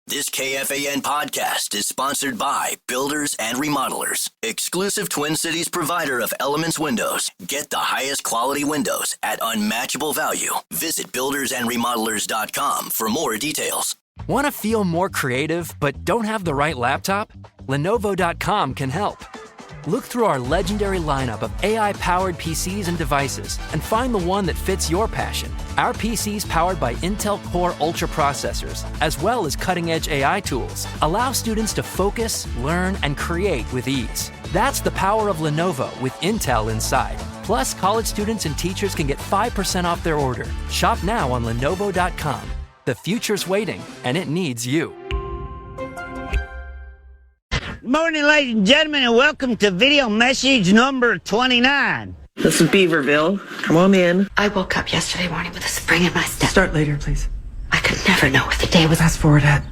This KFAN podcast is sponsored by Builders and Remodelers, exclusive Twin Cities provider of Elements Windows. Get the highest quality windows at unmatchable value. Visit buildersandremodelers.com for more details. Want to feel more creative but don't have the right laptop? Lenovo.com can help. Look through our legendary lineup of AI-powered PCs and devices and find the one that fits your passion. Our PCs powered by Intel Core Ultra processors, as well as cutting-edge AI tools, allow students to focus, learn, and create with ease. That's the power of Lenovo with Intel inside. Plus, college students and teachers can get 5% off their order. Shop now on Lenovo.com. The future's waiting, and it needs you. Good morning, ladies and gentlemen, and welcome to video message number 29. This is Beaverville. Come on in. I woke up yesterday morning with a spring in my step. Start later, please. I could never know if the day was... Fast forward ahead.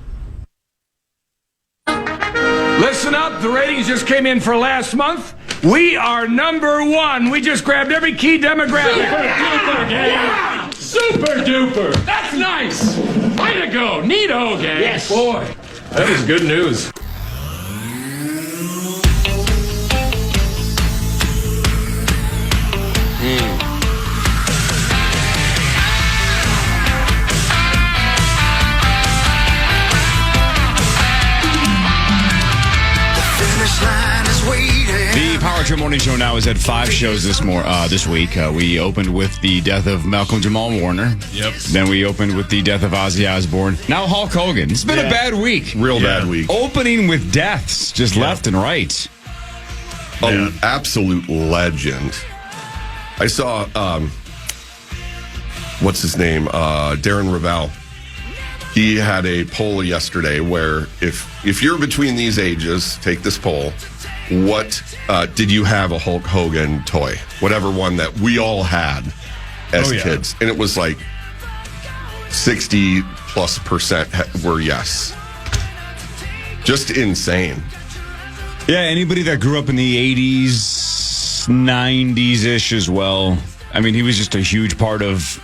Listen up, the ratings just came in for last month. We are number one. We just grabbed every key demographic. Super duper, gang. Super duper. That's nice. Way to go. Neato, gang. Yes. Boy, that is good news. The Power Trip Morning Show now is at 5 shows this week. We opened with the death of Malcolm Jamal Warner. Yep. Then we opened with the death of Ozzy Osbourne. Now Hulk Hogan. It's been a bad week. Real bad week. Opening with deaths, just left and right. An absolute legend. I saw, what's his name? Darren Ravel. He had a poll yesterday where if you're between these ages, take this poll. What did you have a Hulk Hogan toy? Whatever one that we all had as kids. And it was like 60+% were yes. Just insane. Yeah, anybody that grew up in the 80s, 90s-ish as well. I mean, he was just a huge part of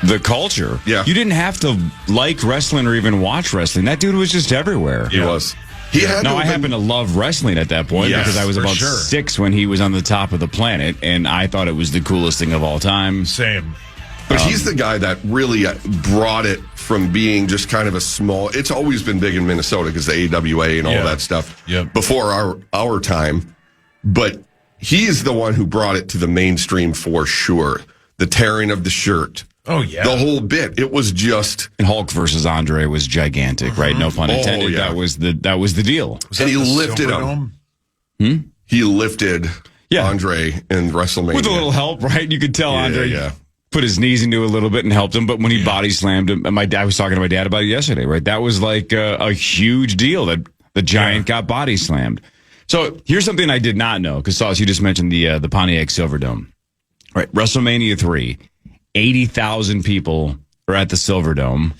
the culture. Yeah. You didn't have to like wrestling or even watch wrestling. That dude was just everywhere. He was. He had I happen to love wrestling at that point because I was about 6 when he was on the top of the planet, and I thought it was the coolest thing of all time. Same. But he's the guy that really brought it from being just kind of a small... It's always been big in Minnesota because the AWA and all that stuff before our time. But he is the one who brought it to the mainstream for sure. The tearing of the shirt. Oh, yeah. The whole bit. It was just... And Hulk versus Andre was gigantic, right? No pun intended. Yeah. That was the deal. And he lifted him. He lifted Andre in WrestleMania. With a little help, right? You could tell Andre put his knees into it a little bit and helped him. But when he body slammed him, I was talking to my dad about it yesterday, right? That was like a huge deal that the Giant got body slammed. So here's something I did not know, because Sauce, you just mentioned the Pontiac Silverdome. Right, WrestleMania 3. 80,000 people are at the Silverdome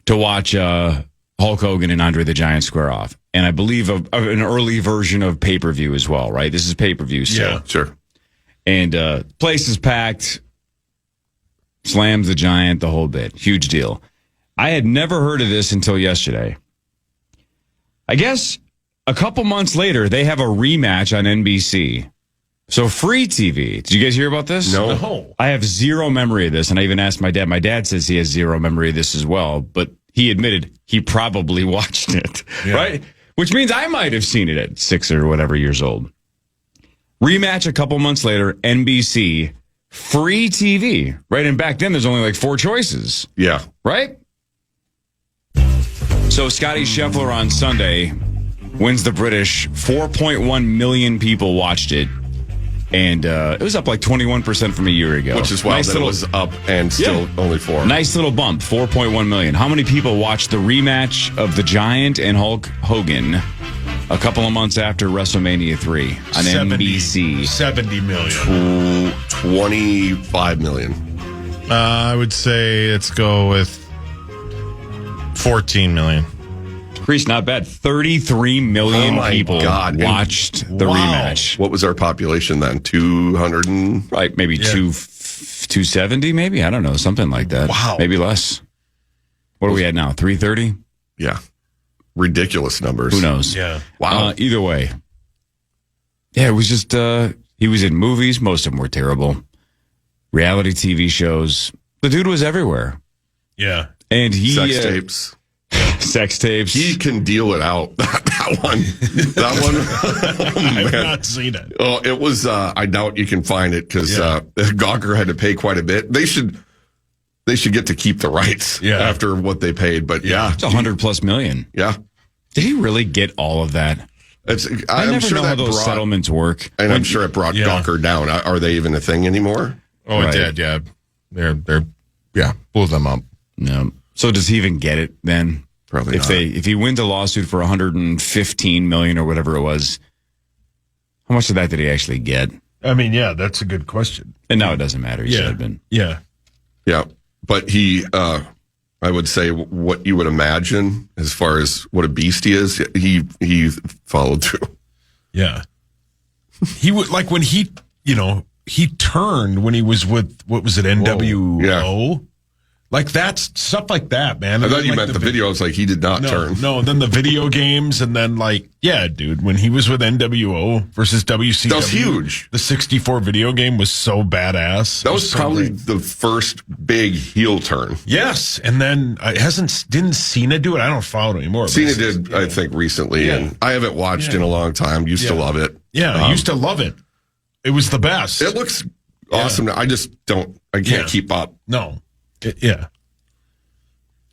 to watch Hulk Hogan and Andre the Giant square off. And I believe of an early version of pay-per-view as well, right? This is pay-per-view still. Yeah, sure. And place is packed, slams the Giant, the whole bit. Huge deal. I had never heard of this until yesterday. I guess a couple months later, they have a rematch on NBC. So free TV. Did you guys hear about this? No. I have zero memory of this, and I even asked my dad. My dad says he has zero memory of this as well, but he admitted he probably watched it, right? Which means I might have seen it at 6 or whatever years old. Rematch a couple months later, NBC, free TV, right? And back then, there's only like 4 choices. Yeah. Right? So Scotty Scheffler on Sunday wins the British. 4.1 million people watched it. And it was up like 21% from a year ago. Which is wild that it was up and still only 4. Nice little bump, 4.1 million. How many people watched the rematch of the Giant and Hulk Hogan a couple of months after WrestleMania 3 on NBC? 70 million. 25 million. I would say let's go with 14 million. Crease, not bad. 33 million people watched the rematch. What was our population then? 200 and... Right, maybe 270, maybe? I don't know, something like that. Wow. Maybe less. What are we at now, 330? Yeah. Ridiculous numbers. Who knows? Yeah. Wow. Either way. Yeah, it was just, he was in movies. Most of them were terrible. Reality TV shows. The dude was everywhere. Yeah. And he. Sex tapes. Sex tapes. He can deal it out. That one. I've not seen it. Oh, it was, I doubt you can find it because Gawker had to pay quite a bit. They should get to keep the rights after what they paid. But it's $100+ million. Yeah. Did he really get all of that? I never sure know how those settlements work. And I'm sure it brought Gawker down. Are they even a thing anymore? Oh, it did, yeah. They're blew them up. No. So does he even get it then? Probably not. If he wins a lawsuit for $115 million or whatever it was, how much of that did he actually get? I mean, yeah, that's a good question. And now it doesn't matter. He should have been. Yeah. Yeah. But he, I would say what you would imagine as far as what a beast he is, he followed through. Yeah. He would, like when he turned when he was with, what was it, NWO? Yeah. Like that's stuff like that, man. I thought you meant the video. I was like, he did not turn. No, then the video games, and then dude, when he was with NWO versus WCW. That was huge. The 64 video game was so badass. That was probably the first big heel turn. Yes, and then didn't Cena do it? I don't follow it anymore. Cena did, I think, recently, and I haven't watched in a long time. Used to love it. Yeah, I used to love it. It was the best. It looks awesome. I just I can't keep up. No. Yeah,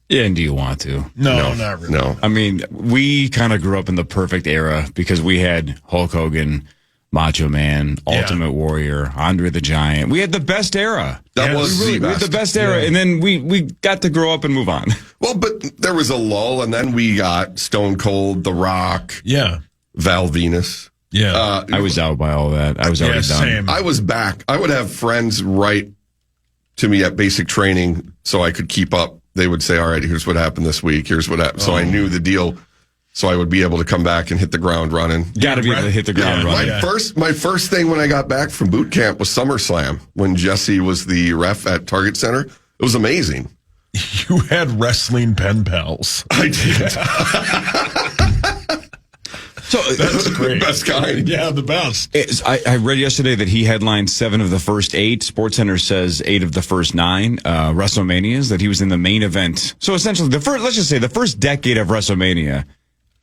and do you want to? No, not really. No. I mean, we kind of grew up in the perfect era because we had Hulk Hogan, Macho Man, Ultimate Warrior, Andre the Giant. We had the best era. That was we had the best era, and then we got to grow up and move on. Well, but there was a lull, and then we got Stone Cold, The Rock, Val Venus. Yeah, I was out by all that. I was already done. Same. I was back. I would have friends write to me at basic training so I could keep up. They would say, all right, here's what happened this week. Here's what happened. So I knew the deal. So I would be able to come back and hit the ground running. Got to be able to hit the ground running. My first thing when I got back from boot camp was SummerSlam when Jesse was the ref at Target Center. It was amazing. You had wrestling pen pals. I did. So that's great. Best kind. Yeah, the best. I read yesterday that he headlined 7 of the first 8. SportsCenter says 8 of the first 9 WrestleManias, that he was in the main event. So essentially, let's just say the first decade of WrestleMania,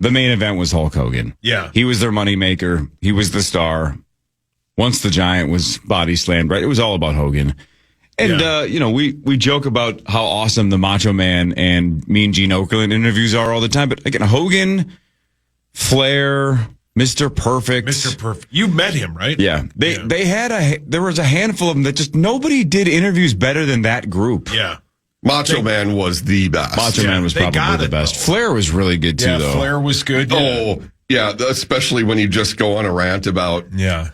the main event was Hulk Hogan. Yeah. He was their moneymaker. He was the star. Once the Giant was body slammed, right? It was all about Hogan. And, we joke about how awesome the Macho Man and Mean Gene Okerlund interviews are all the time. But again, Hogan, Flair, Mr. Perfect. Mr. Perfect. You met him, right? Yeah. There was a handful of them that just nobody did interviews better than that group. Yeah. Macho Man was the best. Macho Man was probably the best. Though. Flair was really good too, though. Flair was good. Yeah. Oh, yeah. Especially when you just go on a rant about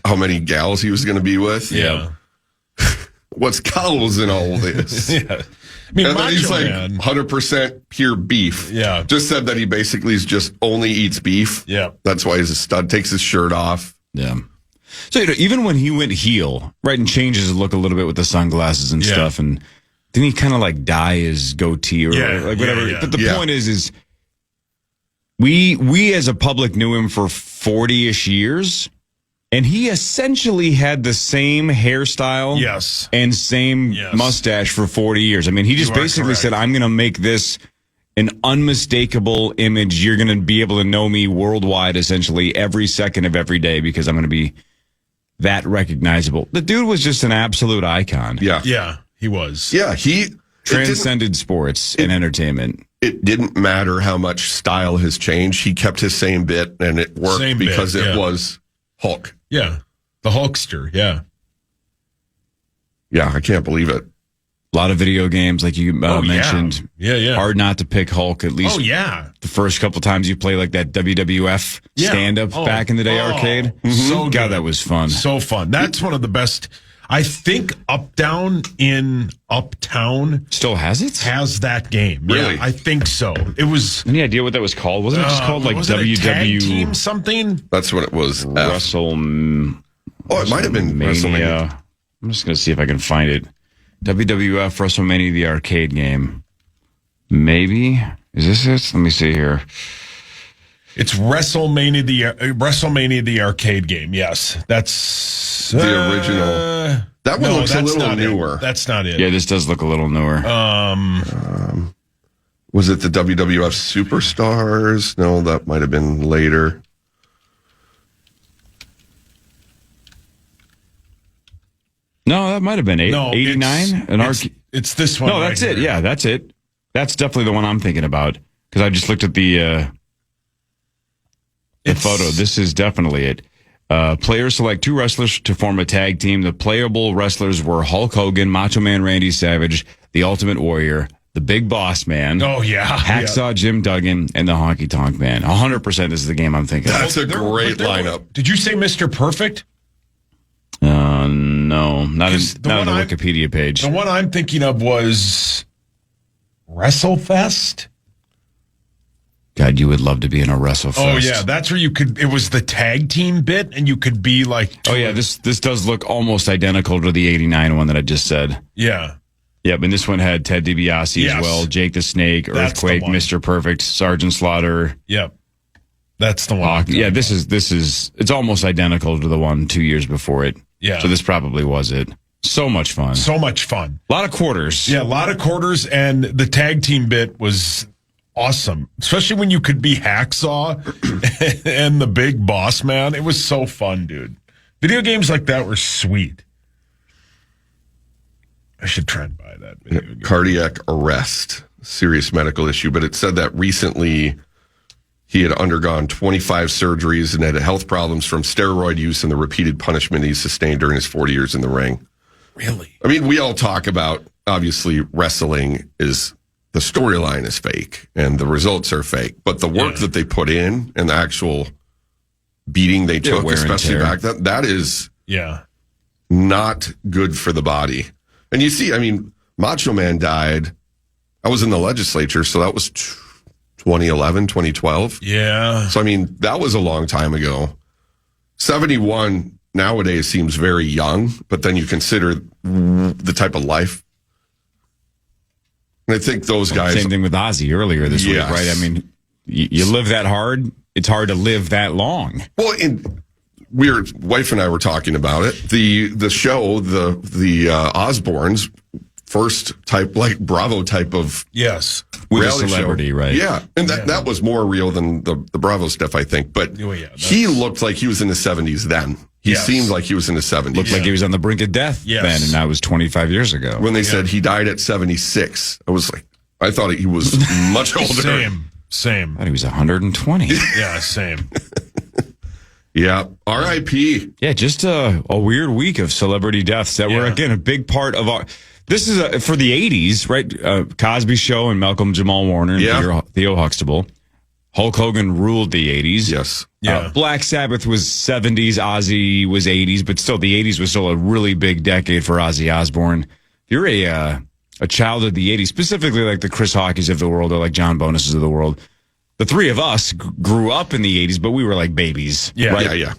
how many gals he was going to be with. Yeah. What's cows in all this? Yeah. I mean, and then he's Macho like Man. 100% pure beef. Yeah. Just said that he basically just only eats beef. Yeah. That's why he's a stud. Takes his shirt off. Yeah. So, even when he went heel, right, and changes his look a little bit with the sunglasses and stuff, and didn't he kind of dye his goatee or whatever? Yeah. But the point is we as a public knew him for 40-ish years. And he essentially had the same hairstyle and same mustache for 40 years. I mean, he just basically said, I'm going to make this an unmistakable image. You're going to be able to know me worldwide, essentially, every second of every day because I'm going to be that recognizable. The dude was just an absolute icon. Yeah. Yeah, he was. Yeah, he transcended sports and entertainment. It didn't matter how much style has changed. He kept his same bit, and it worked because it was Hulk. Yeah. The Hulkster. Yeah. Yeah, I can't believe it. A lot of video games, like you mentioned. Yeah. Hard not to pick Hulk, at least. Oh, yeah. The first couple times you play like that WWF stand-up back in the day arcade. So God, that was fun. So fun. That's one of the best. I think Uptown in Uptown still has it? Has that game. Really? Yeah, I think so. It was. Any idea what that was called? Wasn't it just called like WW Team something? That's what it was. WrestleMania. Oh, it might have been WrestleMania. I'm just going to see if I can find it. WWF WrestleMania, the arcade game. Maybe. Is this it? Let me see here. It's WrestleMania, the arcade game. Yes, that's the original. That one looks a little newer. That's not it. Yeah, this does look a little newer. Was it the WWF Superstars? No, that might have been later. No, that might have been 89. It's this one. No, that's it. Yeah, that's it. That's definitely the one I'm thinking about because I just looked at the photo. This is definitely it. Players select 2 wrestlers to form a tag team. The playable wrestlers were Hulk Hogan, Macho Man Randy Savage, the Ultimate Warrior, the Big Boss Man. Oh, yeah. Hacksaw Jim Duggan, and the Honky Tonk Man. 100% this is the game I'm thinking That's a great lineup. Did you say Mr. Perfect? No, not on the Wikipedia page. The one I'm thinking of was WrestleFest. God, you would love to be in a WrestleFest. Oh, yeah. That's where you could, it was the tag team bit, and you could be like. Oh, yeah. This does look almost identical to the 89 one that I just said. Yeah. Yep, and this one had Ted DiBiase as well, Jake the Snake, Earthquake, Mr. Perfect, Sergeant Slaughter. Yep. That's the one. Yeah, this is it's almost identical to the one 2 years before it. Yeah. So this probably was it. So much fun. So much fun. A lot of quarters. Yeah, a lot of quarters, and the tag team bit was awesome, especially when you could be Hacksaw and the Big Boss Man. It was so fun, dude. Video games like that were sweet. I should try and buy that video game. Cardiac arrest, serious medical issue, but it said that recently he had undergone 25 surgeries and had health problems from steroid use and the repeated punishment he sustained during his 40 years in the ring. Really? I mean, we all talk about, obviously, wrestling is, the storyline is fake and the results are fake, but the work that they put in and the actual beating they took, especially back then, that is not good for the body. And you see, I mean, Macho Man died. I was in the legislature, so that was 2011, 2012. Yeah. So, I mean, that was a long time ago. 71 nowadays seems very young, but then you consider the type of life. And I think those guys... Same thing with Ozzy earlier this week, right? I mean, you live that hard, it's hard to live that long. Well, wife and I were talking about it. The show, the Osbournes, first type, like Bravo type of with a celebrity, show. Right? Yeah, and that was more real than the Bravo stuff, I think. But he looked like he was in the 70s then. He seemed like he was in the 70s. Looked like he was on the brink of death then, and that was 25 years ago. When they said he died at 76, I was like, I thought he was much older. Same. I thought he was 120. Yeah, same. Yeah, R.I.P. Yeah, just a weird week of celebrity deaths that were, again, a big part of our... This is for the 80s, right? Cosby Show and Malcolm Jamal Warner and Theo Huxtable. Hulk Hogan ruled the 80s. Yes. Black Sabbath was 70s, Ozzy was 80s, but still the 80s was still a really big decade for Ozzy Osbourne. If you're a child of the 80s, specifically like the Chris Hawkeys of the world or like John Bonuses of the world, the three of us grew up in the 80s, but we were like babies. Yeah, right? yeah.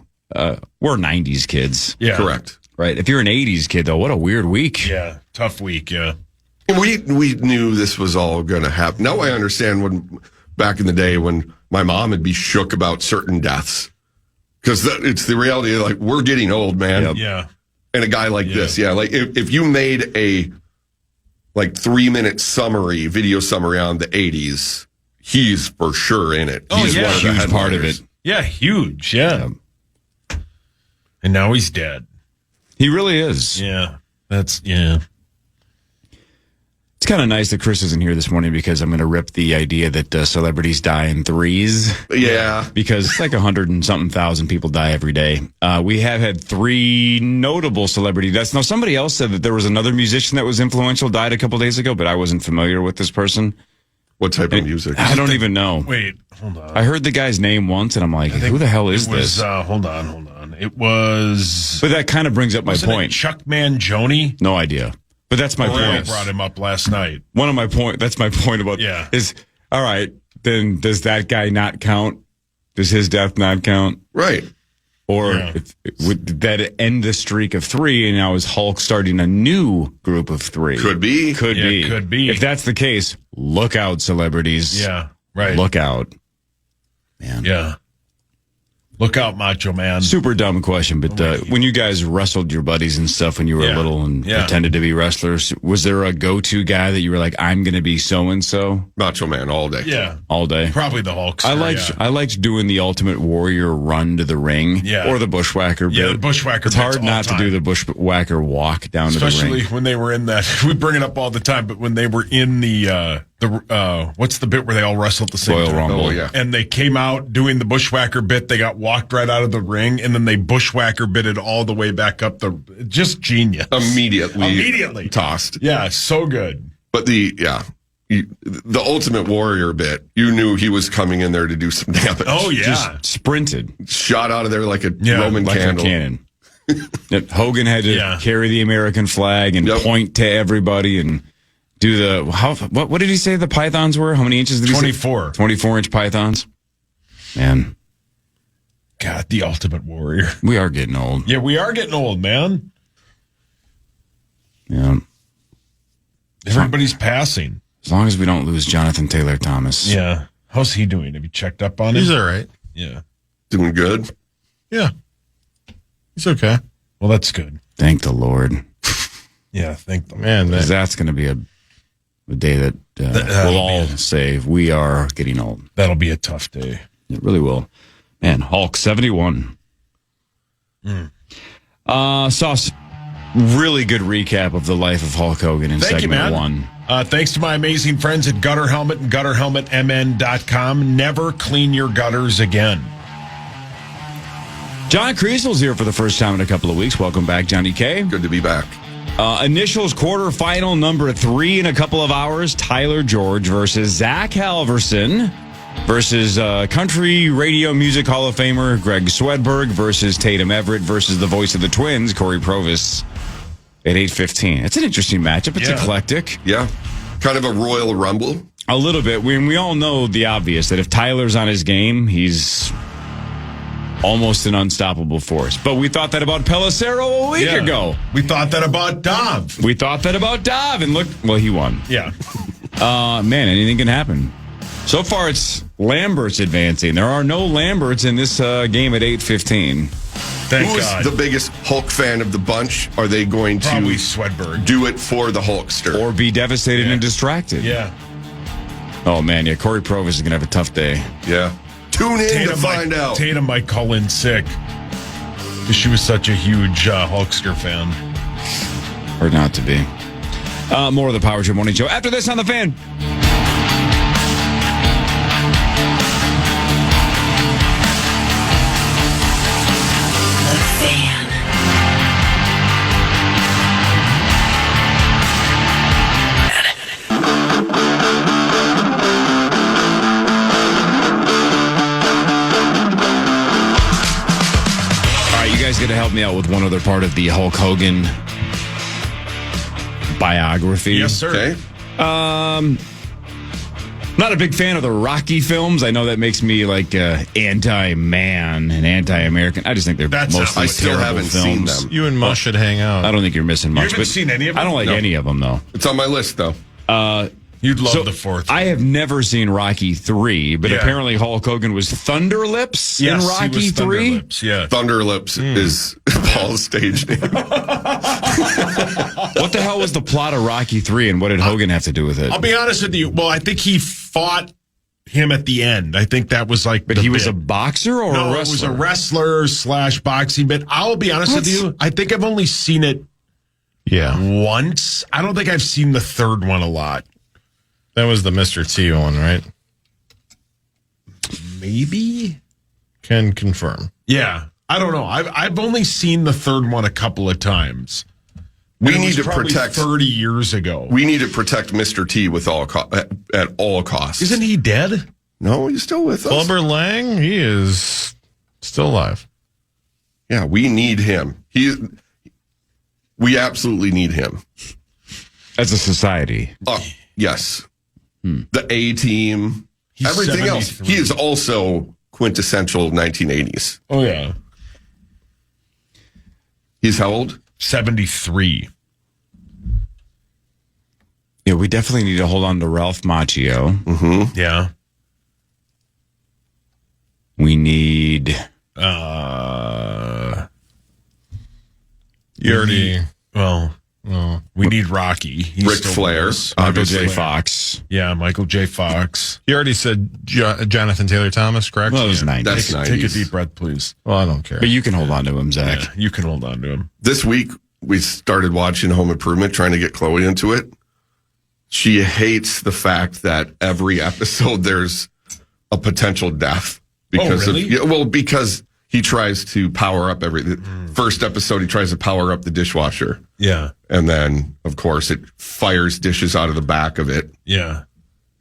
We're 90s kids. Yeah. Correct. Right. If you're an 80s kid, though, what a weird week. Yeah. Tough week, yeah. We knew this was all going to happen. Now I understand when back in the day when my mom would be shook about certain deaths. Because it's the reality of, like, we're getting old, man. Yep. Yeah. And a guy like this, like if you made a 3-minute video summary on the 80s, he's for sure in it. He's one of the huge part of it. Yeah, huge. Yeah. And now he's dead. He really is. Yeah. It's kind of nice that Chris isn't here this morning because I'm going to rip the idea that celebrities die in threes. Yeah. Because it's like 100 and something thousand people die every day. We have had 3 notable celebrity deaths. Now, somebody else said that there was another musician that was influential, died a couple days ago, but I wasn't familiar with this person. What type of music? I don't even know. Wait, hold on. I heard the guy's name once, and I'm like, who the hell is this? Hold on. It was... But that kind of brings up my point. Chuck Mangione? No idea. But that's my point. I brought him up last night. That's my point about is, all right, then does that guy not count? Does his death not count? Right. Or would that end the streak of 3, and now is Hulk starting a new group of 3? Could be. Could be. If that's the case, look out, celebrities. Yeah, right. Look out. Man. Yeah. Look out, Macho Man. Super dumb question, but when you guys wrestled your buddies and stuff when you were little and pretended to be wrestlers, was there a go-to guy that you were like, I'm going to be so-and-so? Macho Man all day. Yeah. All day. Probably the Hulk. I liked doing the Ultimate Warrior run to the ring. Yeah. Or the Bushwhacker bit. Yeah, the Bushwhacker It's hard not to do the Bushwhacker walk down to the ring. Especially when they were in that. We bring it up all the time, but when they were in the what's the bit where they all wrestle at the same Royal time? Rumble. Oh, yeah. And they came out doing the Bushwhacker bit. They got walked right out of the ring, and then they Bushwhacker bitted all the way back up the. Just genius. Immediately tossed. Yeah, so good. But the Ultimate Warrior bit, you knew he was coming in there to do some damage. Oh yeah, Just sprinted, shot out of there like a Roman like candle. a cannon. Hogan had to carry the American flag and point to everybody and do the what did he say the pythons were? How many inches did he 24. say? 24-inch pythons. Man. God, the Ultimate Warrior. We are getting old. Yeah, we are getting old, man. Yeah. Everybody's passing. As long as we don't lose Jonathan Taylor Thomas. Yeah. How's he doing? Have you checked up on him? He's all right. Yeah. Doing good. Yeah. He's okay. Well, that's good. Thank the Lord. Yeah, thank the Man, Because that's going to be a day that we'll all say we are getting old. That'll be a tough day. It really will. Man, Hulk 71. Saw really good recap of the life of Hulk Hogan in Thank segment you, man. 1. Thanks to my amazing friends at Gutter Helmet and GutterHelmetMN.com. Never clean your gutters again. John Creasel's here for the first time in a couple of weeks. Welcome back, Johnny K. Good to be back. Initials quarterfinal number 3 in a couple of hours. Tyler George versus Zach Halverson versus Country Radio Music Hall of Famer Greg Swedberg versus Tatum Everett versus the voice of the Twins, Corey Provis, at 8:15. It's an interesting matchup. It's eclectic. Yeah. Kind of a Royal Rumble. A little bit. We all know the obvious, that if Tyler's on his game, he's almost an unstoppable force. But we thought that about Pellicero a week ago. We thought that about Dov. And look, well, he won. Yeah. Man, anything can happen. So far, it's Lambert's advancing. There are no Lamberts in this game at 8:15. Thank Who God. is the biggest Hulk fan of the bunch? Are they going to Probably Swedberg. do it for the Hulkster? Or be devastated and distracted. Yeah. Oh, man, yeah, Corey Provis is going to have a tough day. Yeah. Tune in to find out. Tatum might call in sick because she was such a huge Hulkster fan. Or not to be. More of the Power Trip Morning Show after this on The Fan. Going to help me out with one other part of the Hulk Hogan biography. Yes, sir. Okay. Not a big fan of the Rocky films. I know that makes me like anti-man and anti-American. I just think they're mostly I still terrible haven't films. seen them. You and Mush should hang out. I don't think you're missing much. You haven't seen any of them? I don't like any of them, though. It's on my list, though. You'd love the fourth. I have never seen Rocky 3, but apparently Hulk Hogan was Thunder Lips in Rocky 3. Yeah. Thunder Lips is Paul's stage name. What the hell was the plot of Rocky 3, and what did Hogan have to do with it? I'll be honest with you. Well, I think he fought him at the end. I think that was like. But he was a boxer or a wrestler? No, it was a wrestler / boxing. But I'll be honest with you. I think I've only seen it once. I don't think I've seen the third one a lot. That was the Mr. T one, right? Maybe. Can confirm. Yeah. I don't know. I've only seen the third one a couple of times. We And it need was to probably protect 30 years ago. We need to protect Mr. T with at all costs. Isn't he dead? No, he's still with us. Clubber Lang, he is still alive. Yeah, we need him. We absolutely need him. As a society. Yes. The A-Team. He's Everything else. 73. He is also quintessential 1980s. Oh, yeah. He's how old? 73. Yeah, we definitely need to hold on to Ralph Macchio. Mm-hmm. Yeah. We need... You already... Well, we need Rocky. He's Ric Flair. Michael J. Fox. Yeah, Michael J. Fox. You already said Jonathan Taylor Thomas, correct? Well, it was 90s. That's Take a 90s. deep breath, please. Well, I don't care. But you can hold on to him, Zach. Yeah, you can hold on to him. This week, we started watching Home Improvement, trying to get Chloe into it. She hates the fact that every episode there's a potential death. Because because he tries to power up everything. First episode, he tries to power up the dishwasher. Yeah. And then, of course, it fires dishes out of the back of it. Yeah.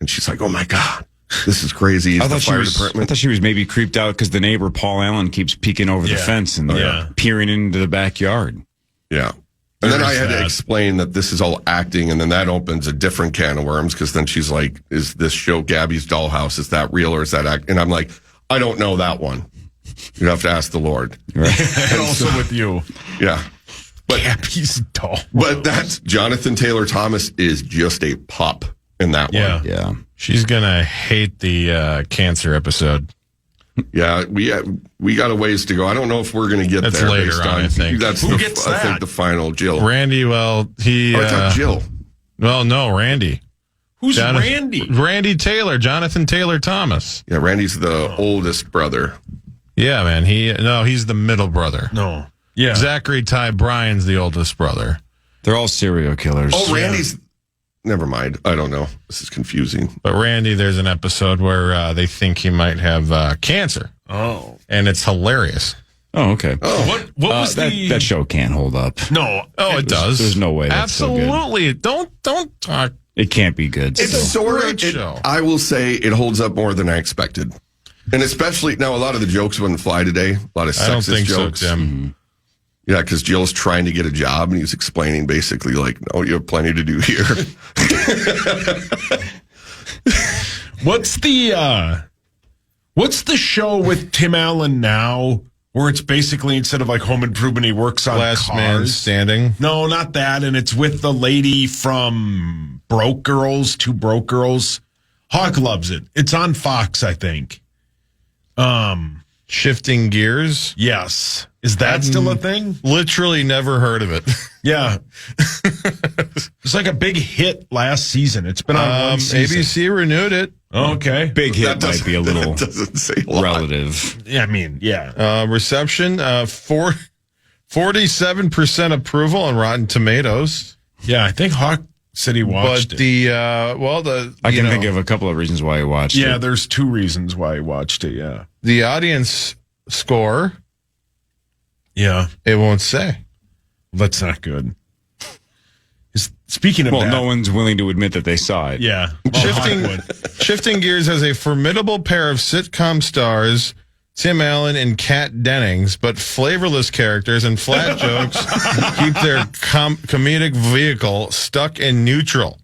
And she's like, oh, my God, this is crazy. It's I the fire I department. thought she was maybe creeped out because the neighbor, Paul Allen, keeps peeking over the fence and peering into the backyard. Yeah. And then I had to explain that this is all acting, and then that opens a different can of worms, because then she's like, is this show Gabby's Dollhouse? Is that real, or is that act? And I'm like, I don't know that one. You have to ask the Lord. Right. And also with you. Yeah. But Gabby's Dollhouse. But that's Jonathan Taylor Thomas is just a pup in that one. Yeah. She's going to hate the cancer episode. Yeah, we got a ways to go. I don't know if we're going to get That's there. later on, I think. That's Who gets I that? think the final Jill. Randy, well, he... I thought Jill. Well, no, Randy. Who's Randy? Randy Taylor, Jonathan Taylor Thomas. Yeah, Randy's the oldest brother. Yeah, man. He's the middle brother. No. Yeah. Zachary Ty Bryan's the oldest brother. They're all serial killers. Oh, Randy's... Never mind. I don't know. This is confusing. But Randy, there's an episode where they think he might have cancer. Oh. And it's hilarious. Oh, okay. What was that show can't hold up. No. Oh, it does. There's no way that's so good. Absolutely. Don't talk. It can't be good. It's still. sort great of, show. I will say it holds up more than I expected. And especially now, a lot of the jokes wouldn't fly today. A lot of sexist I don't think jokes. so, Tim. Yeah, because Jill's trying to get a job, and he's explaining basically like, no, you have plenty to do here. What's the show with Tim Allen now, where it's basically, instead of like Home Improvement, he works on Last cars? Man Standing. No, not that. And it's with the lady from Two Broke Girls. Hawk loves it. It's on Fox, I think. Shifting Gears. Yes. Is that still a thing? Literally never heard of it. Yeah. It's like a big hit last season. It's been on one season. ABC renewed it. Okay. Big hit might be a little doesn't say a lot. relative. Yeah, I mean, yeah. Reception, 47% approval on Rotten Tomatoes. Yeah, I think Hawk said he watched But it. I can think of a couple of reasons why I watched it. Yeah, there's two reasons why he watched it, yeah. the audience score, Yeah. it won't say. That's not good. Speaking of Well, that, no one's willing to admit that they saw it. yeah. Well, Hawk would. Shifting Gears has a formidable pair of sitcom stars, Tim Allen and Kat Dennings, but flavorless characters and flat jokes keep their comedic vehicle stuck in neutral.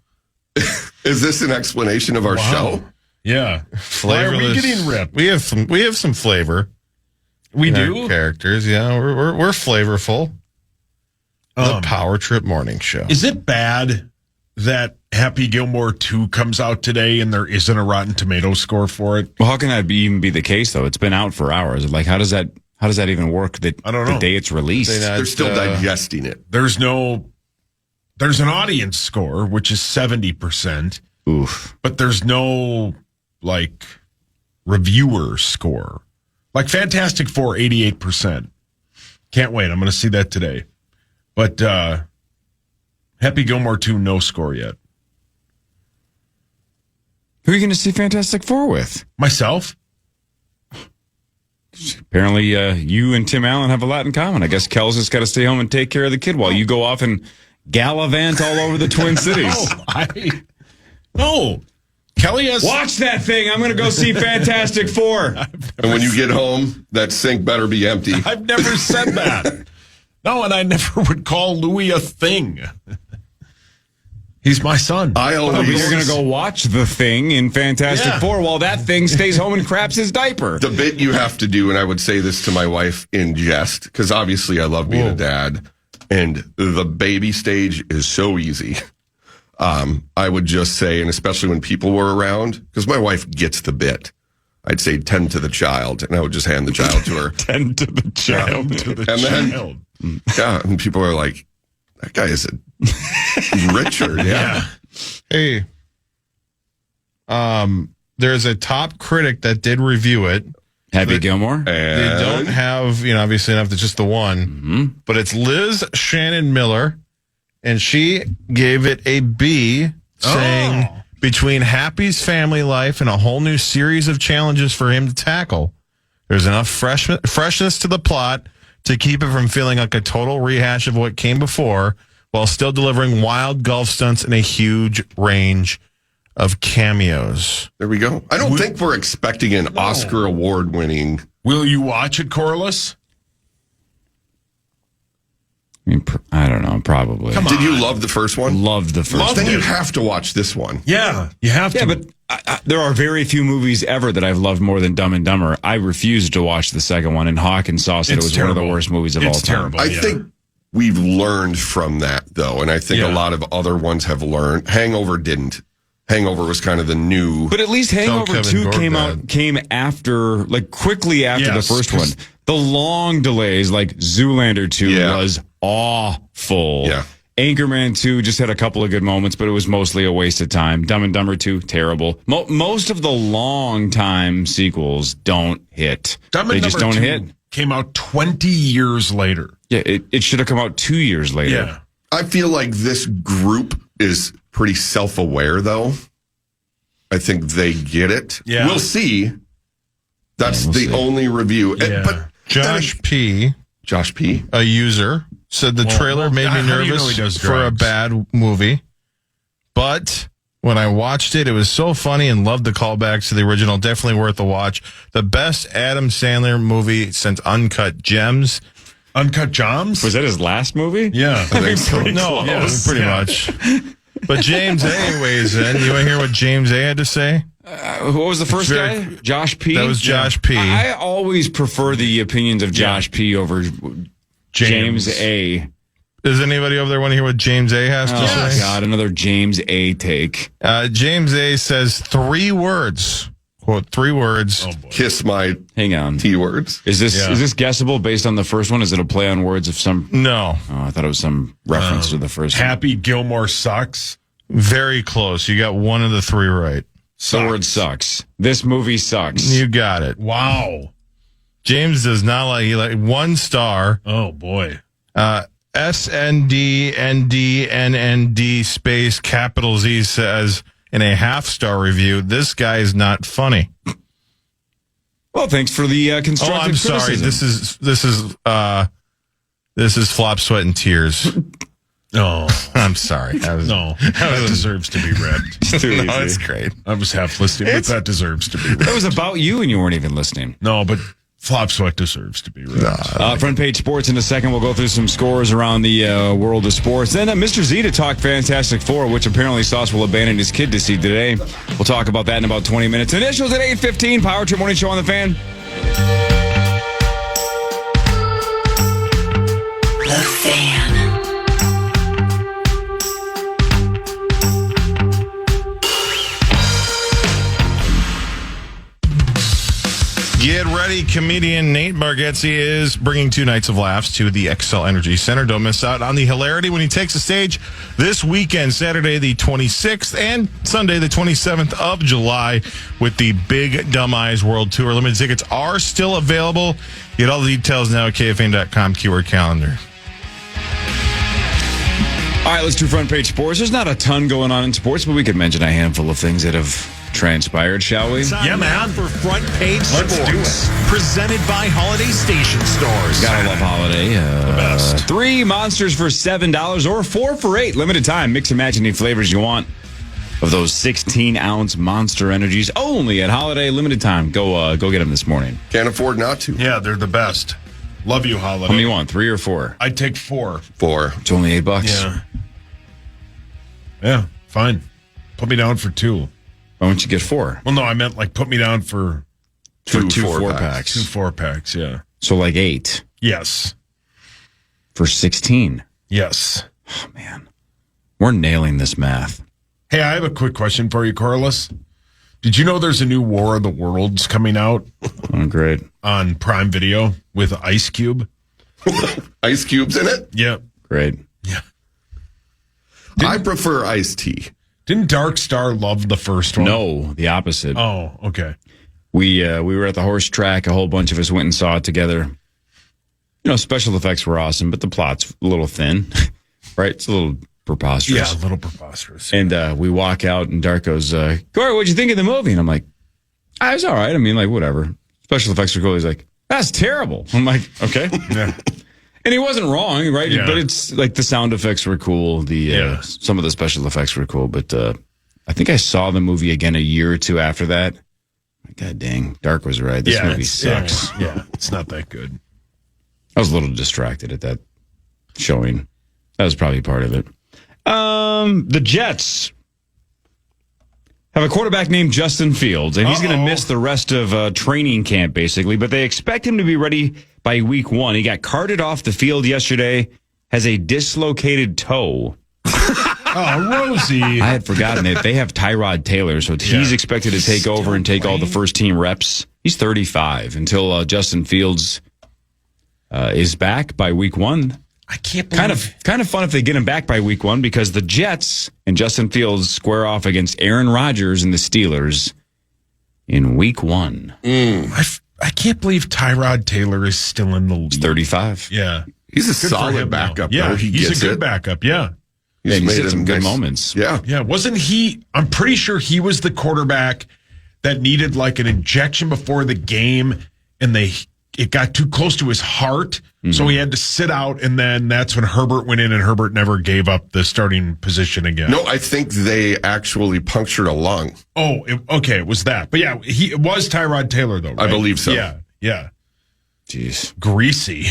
Is this an explanation of our show? Yeah. Why are we getting ripped? We have some flavor. We in do? our characters. Yeah, we're flavorful. The Power Trip Morning Show. Is it bad that Happy Gilmore 2 comes out today and there isn't a Rotten Tomato score for it? Well, how can that even be the case, though? It's been out for hours. Like, how does that even work I don't know. the day it's released? They're still digesting it. There's an audience score, which is 70%, Oof. but there's no, like, reviewer score. Like Fantastic Four, 88%. Can't wait. I'm going to see that today. But Happy Gilmore 2, no score yet. Who are you going to see Fantastic Four with? Myself? Apparently, you and Tim Allen have a lot in common. I guess Kel's just got to stay home and take care of the kid while you go off and gallivant all over the Twin Cities. No. Kelly has... Watch that thing. I'm going to go see Fantastic Four. And when you get home, that sink better be empty. I've never said that. No, and I never would call Louis a thing. He's my son. I But always. you're going to go watch The Thing in Fantastic Four while that thing stays home and craps his diaper. The bit you have to do, and I would say this to my wife in jest, because obviously I love being a dad, and the baby stage is so easy. I would just say, and especially when people were around, because my wife gets the bit, I'd say 10 to the child, and I would just hand the child to her. 10 to the child. Yeah, and people are like, that guy is Richard. Yeah. Hey, there's a top critic that did review it. Happy Gilmore? They don't have, obviously enough. It's just the one. But it's Liz Shannon Miller, and she gave it a B, saying between Happy's family life and a whole new series of challenges for him to tackle, there's enough freshness to the plot to keep it from feeling like a total rehash of what came before, while still delivering wild golf stunts and a huge range of cameos. There we go. I don't think we're expecting an Oscar award-winning. Will you watch it, Corliss? I mean, I don't know, probably. Did you love the first one? Loved the first one. Then you have to watch this one. Yeah, you have to. Yeah, but there are very few movies ever that I've loved more than Dumb and Dumber. I refused to watch the second one, and Hawk and Saw said it was one of the worst movies of all time. Terrible, I think we've learned from that, though, and I think a lot of other ones have learned. Hangover didn't. Hangover was kind of the new. But at least Hangover 2 came after, like quickly after the first one. The long delays, like Zoolander 2 was awful. Yeah. Anchorman 2 just had a couple of good moments, but it was mostly a waste of time. Dumb and Dumber 2, terrible. Most of the long time sequels don't hit. They just don't hit. Came out 20 years later. Yeah, it should have come out 2 years later. Yeah. I feel like this group is pretty self-aware, though. I think they get it. Yeah. We'll see. That's the only review. Yeah. But Josh P., a user, said the trailer made me nervous for a bad movie. But when I watched it, it was so funny and loved the callbacks to the original. Definitely worth a watch. The best Adam Sandler movie since Uncut Gems. Uncut Gems? Was that his last movie? Yeah. I think so. No, pretty much. But James A. weighs in. You want to hear what James A. had to say? What was the first guy? Josh P? That was Josh P. I always prefer the opinions of Josh P over James A. Does anybody over there want to hear what James A. has to say? Oh, God, another James A. take. James A. says 3 words. Quote, 3 words. Kiss my T words. Is this guessable based on the first one? Is it a play on words of some? No. Oh, I thought it was some reference to the first one. Happy Gilmore sucks. Very close. You got one of the 3 right. The word sucks. This movie sucks. You got it. Wow. James does not like 1 star. Oh, boy. SNDNDNND space capital Z says in a half-star review, this guy is not funny. Well, thanks for the constructive I'm sorry. criticism. This is Flop, Sweat, and Tears. No. I'm sorry. That deserves to be read. It's too easy. No, it's great. I was half listening, but that deserves to be read. That was about you and you weren't even listening. No, but Flop Sweat deserves to be read. Front page sports in a second. We'll go through some scores around the world of sports. Then Mr. Z to talk Fantastic Four, which apparently Sauce will abandon his kid to see today. We'll talk about that in about 20 minutes. Initials at 8:15. Power Trip Morning Show on the Fan. The Fan. Get ready. Comedian Nate Bargatze is bringing 2 nights of laughs to the Xcel Energy Center. Don't miss out on the hilarity when he takes the stage this weekend, Saturday the 26th and Sunday the 27th of July with the Big Dumb Eyes World Tour. Limited tickets are still available. Get all the details now at KFAN.com, keyword calendar. All right, let's do front page sports. There's not a ton going on in sports, but we could mention a handful of things that have transpired, shall we? Yeah, man. For front page Let's sports, do it. presented by Holiday Station Stores. Gotta love Holiday. The best. 3 monsters for $7 or 4 for $8. Limited time. Mix and match any flavors you want of those 16-ounce Monster Energies. Only at Holiday. Limited time. Go get them this morning. Can't afford not to. Yeah, they're the best. Love you, Holiday. How many you want? 3 or 4? I'd take 4. 4. It's only $8. Yeah. Fine. Put me down for 2. Why don't you get 4? Well, no, I meant like put me down for two 4 4-packs. 2 4-packs, yeah. So like 8 Yes. for 16. Yes. Oh, man. We're nailing this math. Hey, I have a quick question for you, Corliss. Did you know there's a new War of the Worlds coming out Oh, great. on Prime Video with Ice Cube? Ice cubes in it? Yeah. Great. Yeah. I prefer iced tea. Didn't Dark Star love the first one? No, the opposite. Oh, okay. We were at the horse track. A whole bunch of us went and saw it together. You know, special effects were awesome, but the plot's a little thin, right? It's a little preposterous. Yeah, a little preposterous. And we walk out, and Dark goes, Corey, what'd you think of the movie? And I'm like, I was all right. I mean, like, whatever. Special effects were cool. He's like, that's terrible. I'm like, okay. Yeah. And he wasn't wrong, right? Yeah. But it's like the sound effects were cool. Some of the special effects were cool. But I think I saw the movie again a year or two after that. God dang, Dark was right. This movie sucks. Yeah, it's not that good. I was a little distracted at that showing. That was probably part of it. The Jets have a quarterback named Justin Fields, and he's going to miss the rest of training camp, basically. But they expect him to be ready by week 1. He got carted off the field yesterday, has a dislocated toe. Oh, Rosie. I had forgotten that they have Tyrod Taylor, so he's expected to take over and take all the first-team reps. He's 35 until Justin Fields is back by week 1. I can't believe Kind of fun if they get him back by week 1 because the Jets and Justin Fields square off against Aaron Rodgers and the Steelers in week 1. I can't believe Tyrod Taylor is still in the league. He's 35. Yeah. He's a Good for solid him, backup, though. Yeah, though. he's a good backup, yeah. He's made had some a good nice- moments. Yeah. Yeah, wasn't he? I'm pretty sure he was the quarterback that needed like an injection before the game, and it got too close to his heart, so he had to sit out, and then that's when Herbert went in, and Herbert never gave up the starting position again. No, I think they actually punctured a lung. Oh, it was that. But yeah, it was Tyrod Taylor, though, right? I believe so. Yeah. Jeez. Greasy.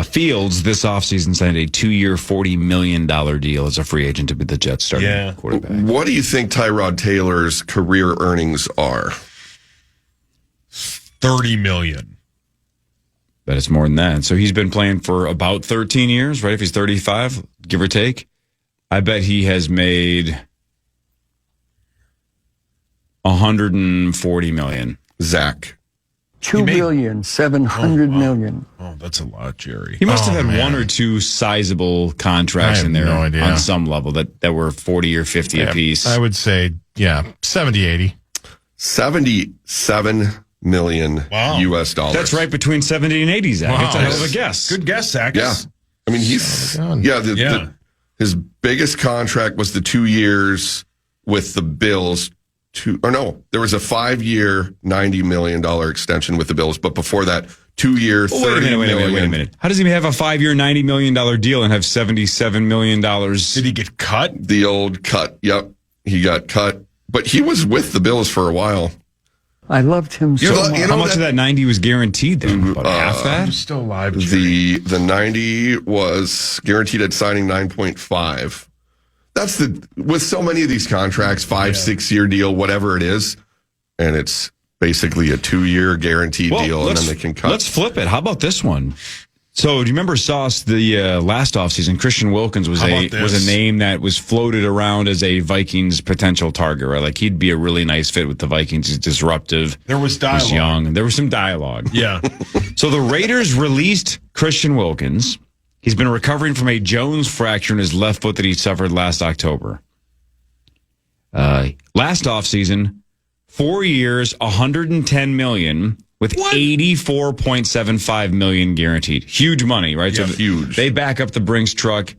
Fields this offseason signed a 2-year, $40 million deal as a free agent to be the Jets starting quarterback. What do you think Tyrod Taylor's career earnings are? $30 million. Bet it's more than that. So he's been playing for about 13 years, right? If he's 35, give or take. I bet he has made $140 million. Zach. $2,700,000,000. Oh, that's a lot, Jerry. He must have had 1 or 2 sizable contracts in there on some level that were 40 or 50 apiece. I would say, 70, 80. 77 million US dollars. That's right between 70 and 80, Zach. It's a hell of a guess. Good guess, Zach. Yeah. I mean, his biggest contract was the 2 years with the Bills. There was a 5-year, $90 million extension with the Bills, but before that, 2-year, $30 million. Wait a minute. How does he have a 5-year, $90 million deal and have $77 million? Did he get cut? The old cut. Yep. He got cut, but he was with the Bills for a while. I loved him so much. How much of that 90 was guaranteed then? About half that? I'm still alive. The 90 was guaranteed at signing 9.5. That's with so many of these contracts, 5-6 year deal, whatever it is, and it's basically a 2-year guaranteed deal, and then they can cut. Let's flip it. How about this one? So, do you remember Sauce? The last offseason, Christian Wilkins was a name that was floated around as a Vikings potential target, right? Like he'd be a really nice fit with the Vikings. He's disruptive. There was dialogue. He's young. There was some dialogue. Yeah. So the Raiders released Christian Wilkins. He's been recovering from a Jones fracture in his left foot that he suffered last October. Last offseason, 4 years, $110 million with $84.75 million guaranteed. Huge money, right? Yeah, so huge. They back up the Brinks truck.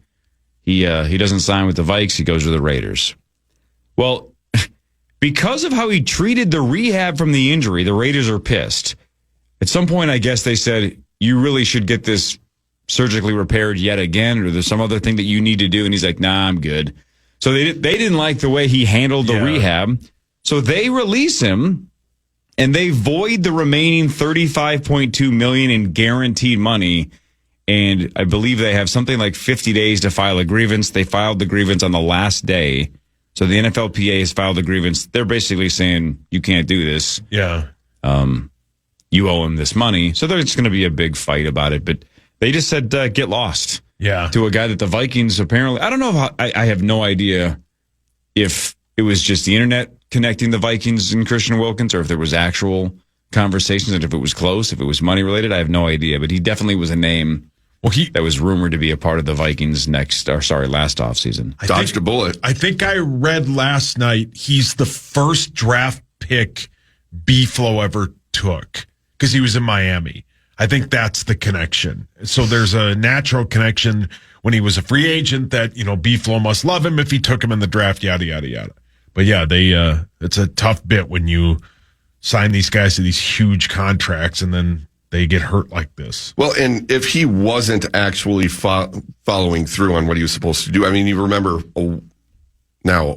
He doesn't sign with the Vikes. He goes to the Raiders. Well, because of how he treated the rehab from the injury, the Raiders are pissed. At some point, I guess they said, you really should get this surgically repaired yet again, or there's some other thing that you need to do. And he's like, nah, I'm good. So they didn't like the way he handled the rehab. So they release him and they void the remaining $35.2 million in guaranteed money. And I believe they have something like 50 days to file a grievance. They filed the grievance on the last day. So the NFLPA has filed a grievance. They're basically saying, you can't do this. Yeah. You owe him this money. So there's going to be a big fight about it. But they just said, get lost. Yeah. To a guy that the Vikings apparently, I don't know if I have no idea if it was just the internet connecting the Vikings and Christian Wilkins, or if there was actual conversations, and if it was close, if it was money related. I have no idea. But he definitely was a name that was rumored to be a part of the Vikings last offseason. Dodged a bullet. I think I read last night he's the first draft pick B-Flow ever took because he was in Miami. I think that's the connection. So there's a natural connection when he was a free agent that, B-Flow must love him if he took him in the draft, yada, yada, yada. But yeah, it's a tough bit when you sign these guys to these huge contracts and then they get hurt like this. Well, and if he wasn't actually following through on what he was supposed to do, I mean, you remember a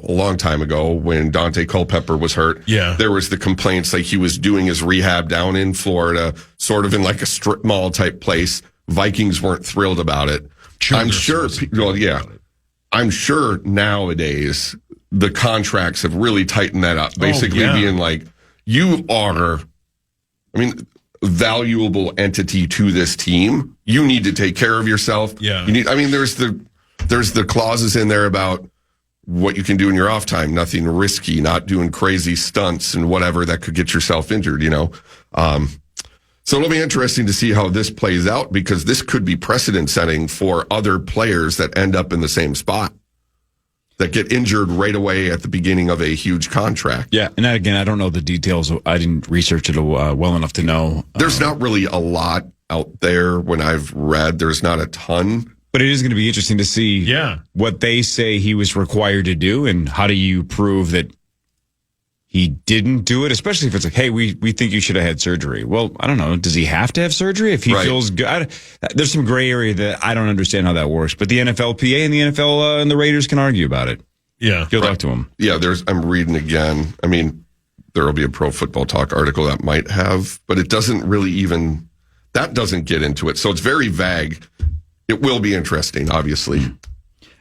long time ago when Dante Culpepper was hurt. Yeah. There was the complaints like he was doing his rehab down in Florida, sort of in like a strip mall type place. Vikings weren't thrilled about it. I'm sure nowadays the contracts have really tightened that up. Basically being like, you are, valuable entity to this team. You need to take care of yourself. Yeah. There's the clauses in there about what you can do in your off time, nothing risky, not doing crazy stunts and whatever that could get yourself injured, So it'll be interesting to see how this plays out because this could be precedent setting for other players that end up in the same spot, that get injured right away at the beginning of a huge contract. Yeah, and again, I don't know the details. I didn't research it well enough to know. There's not really a lot out there when I've read. There's not a ton. But it is going to be interesting to see what they say he was required to do, and how do you prove that he didn't do it, especially if it's like, hey, we think you should have had surgery. Well, I don't know. Does he have to have surgery if he feels good? There's some gray area that I don't understand how that works. But the NFLPA and the NFL and the Raiders can argue about it. Yeah. Good luck to him. Yeah, I'm reading again. There will be a Pro Football Talk article that might have, but it doesn't really that doesn't get into it. So it's very vague. It will be interesting, obviously.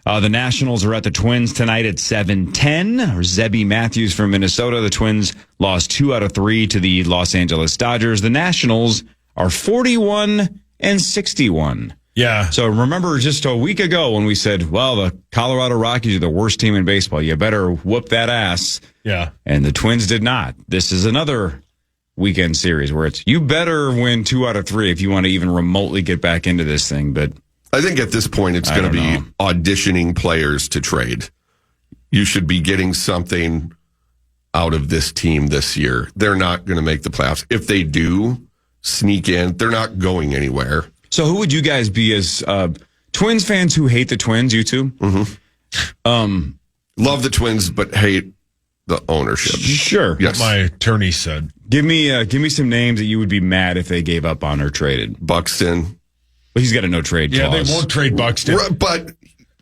The Nationals are at the Twins tonight at 7:10. Zebby Matthews from Minnesota. The Twins lost 2 out of 3 to the Los Angeles Dodgers. The Nationals are 41-61. Yeah. So remember just a week ago when we said, well, the Colorado Rockies are the worst team in baseball. You better whoop that ass. Yeah. And the Twins did not. This is another weekend series where it's, you better win 2 out of 3 if you want to even remotely get back into this thing. But I think at this point, it's going to be auditioning players to trade. You should be getting something out of this team this year. They're not going to make the playoffs. If they do sneak in, they're not going anywhere. So who would you guys be as Twins fans who hate the Twins, you two? Mm-hmm. Love the Twins, but hate the ownership. Sure. Yes. What my attorney said. Give me some names that you would be mad if they gave up on or traded. Buxton. But he's got a no trade clause. Yeah, they won't trade Buxton. But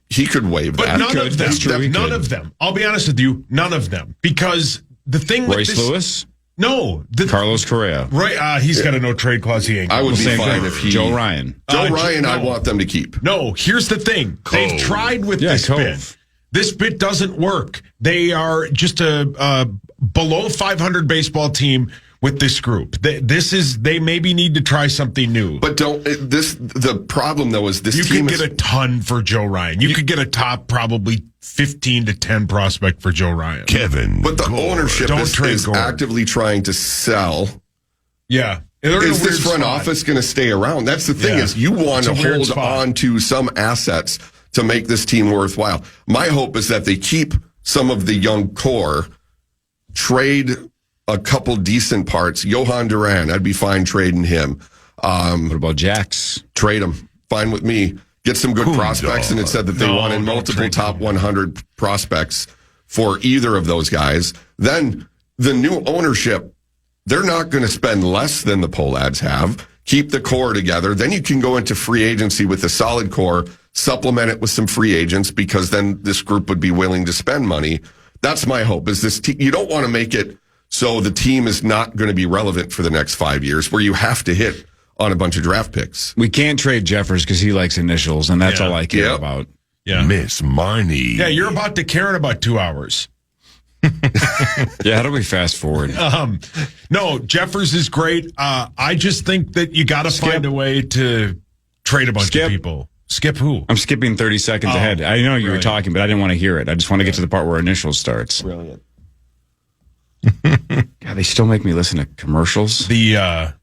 he could waive that. But none of them. I'll be honest with you, none of them. Because the thing with Royce Lewis? No. Carlos Correa. Right. He's got a no trade clause. He ain't. I would be fine if he. Joe Ryan. Joe Ryan, I want them to keep. No, here's the thing. They've tried with this bit. This bit doesn't work. They are just a below 500 baseball team with this group. They maybe need to try something new. But the problem though is this you team could get a ton for Joe Ryan. You could get a top probably 15 to 10 prospect for Joe Ryan. But the ownership is actively trying to sell. Yeah. Is this front office going to stay around? That's the thing is you want to hold on to some assets to make this team worthwhile. My hope is that they keep some of the young core, trade a couple decent parts. Johan Duran, I'd be fine trading him. What about Jax? Trade him. Fine with me. Get some good prospects, and it said that they wanted multiple top 100 prospects for either of those guys. Then the new ownership, they're not going to spend less than the Pohlads have. Keep the core together. Then you can go into free agency with a solid core, supplement it with some free agents, because then this group would be willing to spend money. That's my hope, is this you don't want to make it so the team is not going to be relevant for the next 5 years, where you have to hit on a bunch of draft picks. We can't trade Jeffers because he likes initials, and that's all I care about. Yeah. Miss Marnie. Yeah, you're about to care in about 2 hours. Yeah, how do we fast forward? No, Jeffers is great. I just think that you got to find a way to trade a bunch of people. Skip who? I'm skipping 30 seconds ahead. I know you were talking, but I didn't want to hear it. I just want to get to the part where initials starts. Brilliant. God, they still make me listen to commercials. The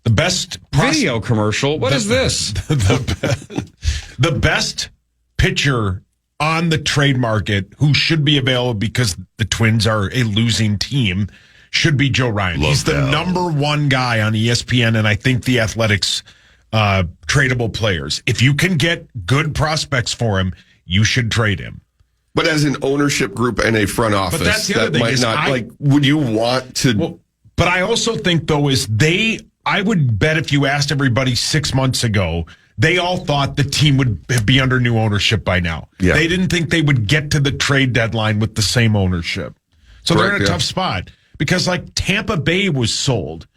best video commercial. What is this? The best pitcher on the trade market who should be available because the Twins are a losing team should be Joe Ryan. He's the number one guy on ESPN, and I think the Athletics tradable players. If you can get good prospects for him, you should trade him. But as an ownership group and a front office, but that's the other thing might is not, would you want to? Well, but I also think, though, I would bet if you asked everybody 6 months ago, they all thought the team would be under new ownership by now. Yeah. They didn't think they would get to the trade deadline with the same ownership. So they're in a tough spot because, like, Tampa Bay was sold.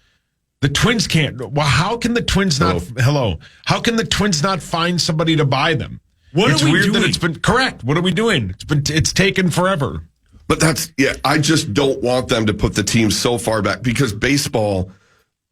The Twins can't. Well, how can the Twins not? Hello. How can the Twins not find somebody to buy them? It's weird that it's been correct. What are we doing? It's taken forever. But I just don't want them to put the team so far back because baseball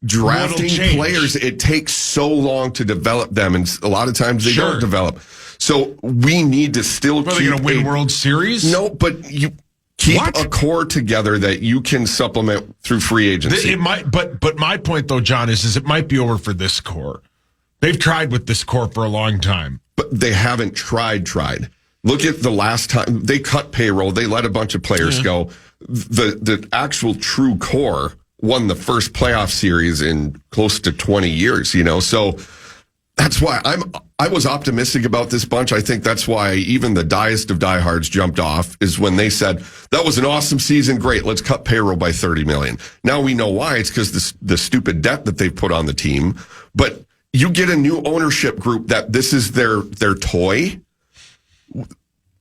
drafting players, it takes so long to develop them, and a lot of times they don't develop. So we need to still keep. Are they going to win World Series? No, but you keep a core together that you can supplement through free agency. It might, but my point though, John, is it might be over for this core. They've tried with this core for a long time. But they haven't tried. Look at the last time they cut payroll. They let a bunch of players go. The actual true core won the first playoff series in close to 20 years, So that's why I was optimistic about this bunch. I think that's why even the diest of diehards jumped off is when they said, that was an awesome season. Great. Let's cut payroll by $30 million. Now we know why. It's because the stupid debt that they've put on the team. But you get a new ownership group that this is their toy.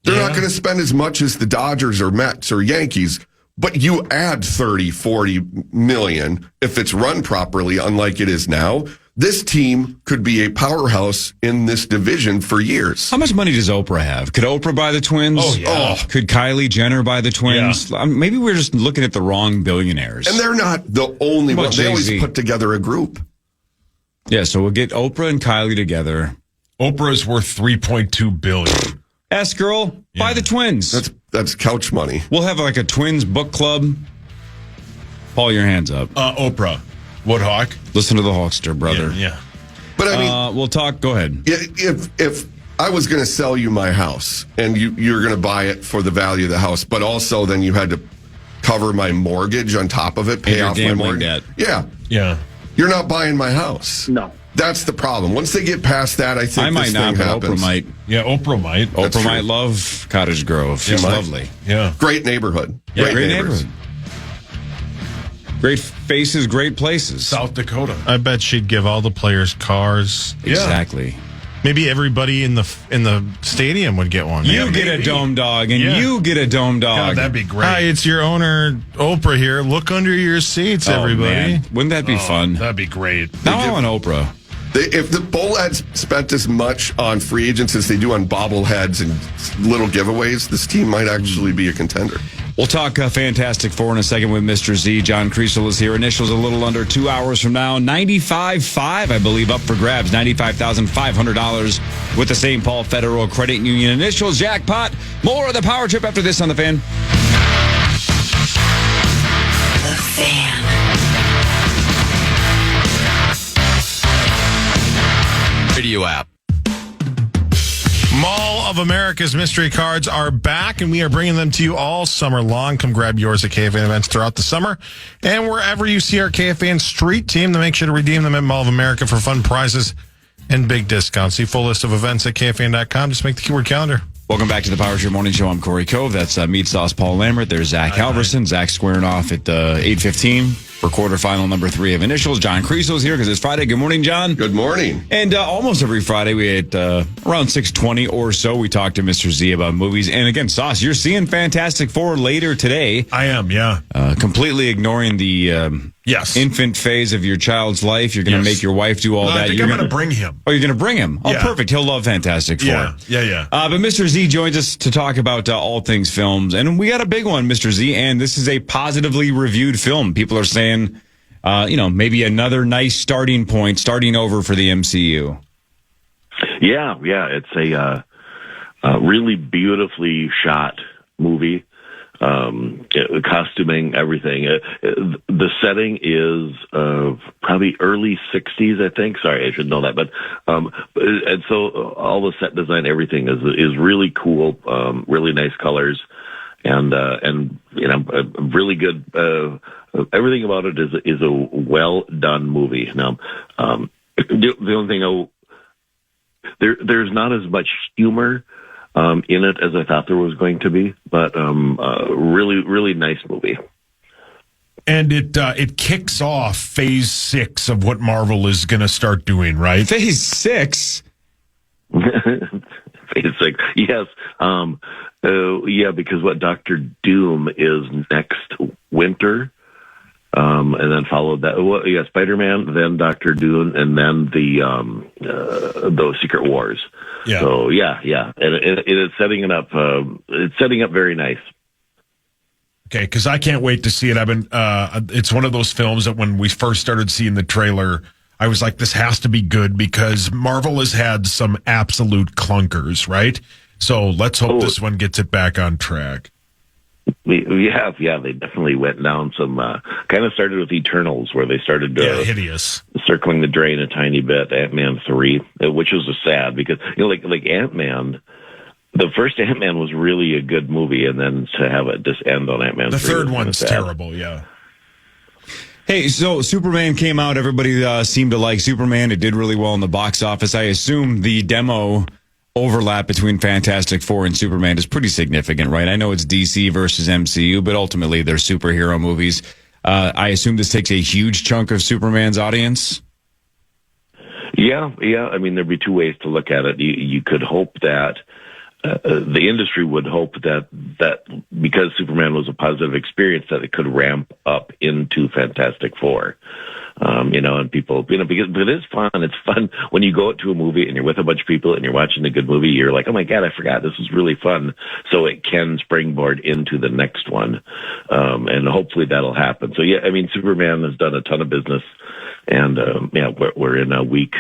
They're not going to spend as much as the Dodgers or Mets or Yankees, but you add 30, 40 million if it's run properly, unlike it is now. This team could be a powerhouse in this division for years. How much money does Oprah have? Could Oprah buy the Twins? Oh, yeah. Could Kylie Jenner buy the Twins? Yeah. Maybe we're just looking at the wrong billionaires. And they're not the only one. They always put together a group. Yeah, so we'll get Oprah and Kylie together. Oprah's worth $3.2 billion. S-Girl, buy the Twins. That's couch money. We'll have like a Twins book club. Paul, your hands up. Oprah. Woodhawk. Listen to the Hawkster, brother. Yeah. But I mean, we'll talk. Go ahead. If I was going to sell you my house and you're going to buy it for the value of the house, but also then you had to cover my mortgage on top of it, pay off my mortgage. Debt. Yeah. You're not buying my house. No. That's the problem. Once they get past that, I think I might not, but Oprah might. Yeah, Oprah might. Oprah might love Cottage Grove. She's lovely. Yeah. Great neighborhood. Yeah, great neighborhood. Great faces, great places. South Dakota. I bet she'd give all the players cars. Exactly. Maybe everybody in the stadium would get one. You get a dome dog, and you get a dome dog. God, that'd be great. Hi, it's your owner, Oprah here. Look under your seats, everybody. Man. Wouldn't that be fun? That'd be great. Now I want Oprah. If the Bullheads spent as much on free agents as they do on bobbleheads and little giveaways, this team might actually be a contender. We'll talk Fantastic Four in a second with Mr. Z. John Kriesel is here. Initials a little under 2 hours from now. $95,500, I believe, up for grabs. $95,500 with the St. Paul Federal Credit Union initials jackpot. More of the Power Trip after this on The Fan. The Fan. Radio app. Mall of America's mystery cards are back, and we are bringing them to you all summer long. Come grab yours at KFAN events throughout the summer. And wherever you see our KFAN street team, then make sure to redeem them at Mall of America for fun prizes and big discounts. See full list of events at KFAN.com. Just make the keyword calendar. Welcome back to the Power Trip Morning Show. I'm Corey Cove. That's Meat Sauce Paul Lambert. There's Zach Halverson. Zach squaring off at 8:15 for quarterfinal number 3 of initials. John Kriesel here because it's Friday. Good morning, John. Good morning. And almost every Friday, we at around 6:20 or so, we talk to Mr. Z about movies. And again, Sauce, you're seeing Fantastic Four later today. I am, yeah. Completely ignoring the infant phase of your child's life. You're going to make your wife do all that. I think I'm going to bring him. Oh, you're going to bring him? Oh, perfect. He'll love Fantastic Four. Yeah. But Mr. Z joins us to talk about all things films. And we got a big one, Mr. Z, and this is a positively reviewed film. People are saying, maybe another nice starting point, starting over for the MCU. Yeah. It's a really beautifully shot movie. Costuming, everything. The setting is probably early 60s, I think. Sorry, I should know that. But and so all the set design, everything is really cool. Really nice colors, and really good. Everything about it is a well done movie. Now, the only thing there's not as much humor in it as I thought there was going to be, but really, really nice movie. And it kicks off phase 6 of what Marvel is going to start doing, right? Phase 6? Phase 6, yes. Because what Dr. Doom is next winter, and then followed that. Well, Spider-Man, then Dr. Doom, and then those Secret Wars. Yeah. So and it's setting it up. It's setting up very nice. Okay, because I can't wait to see it. It's one of those films that when we first started seeing the trailer, I was like, this has to be good because Marvel has had some absolute clunkers, right? So let's hope this one gets it back on track. We have, they definitely went down some, kind of started with Eternals, where they started hideous, circling the drain a tiny bit. Ant-Man 3, which was sad because, like Ant-Man, the first Ant-Man was really a good movie, and then to have it just end on Ant-Man 3. The third one's terrible, yeah. Hey, so Superman came out. Everybody seemed to like Superman. It did really well in the box office. I assume the demo overlap between Fantastic Four and Superman is pretty significant, right? I know it's DC versus MCU, but ultimately they're superhero movies. I assume this takes a huge chunk of Superman's audience. Yeah. I mean, there'd be two ways to look at it. You could hope that the industry would hope that because Superman was a positive experience, that it could ramp up into Fantastic Four. And people, because it is fun. It's fun when you go to a movie and you're with a bunch of people and you're watching a good movie. You're like, oh my God, I forgot. This was really fun. So it can springboard into the next one. And hopefully that'll happen. So yeah, I mean, Superman has done a ton of business, and we're in week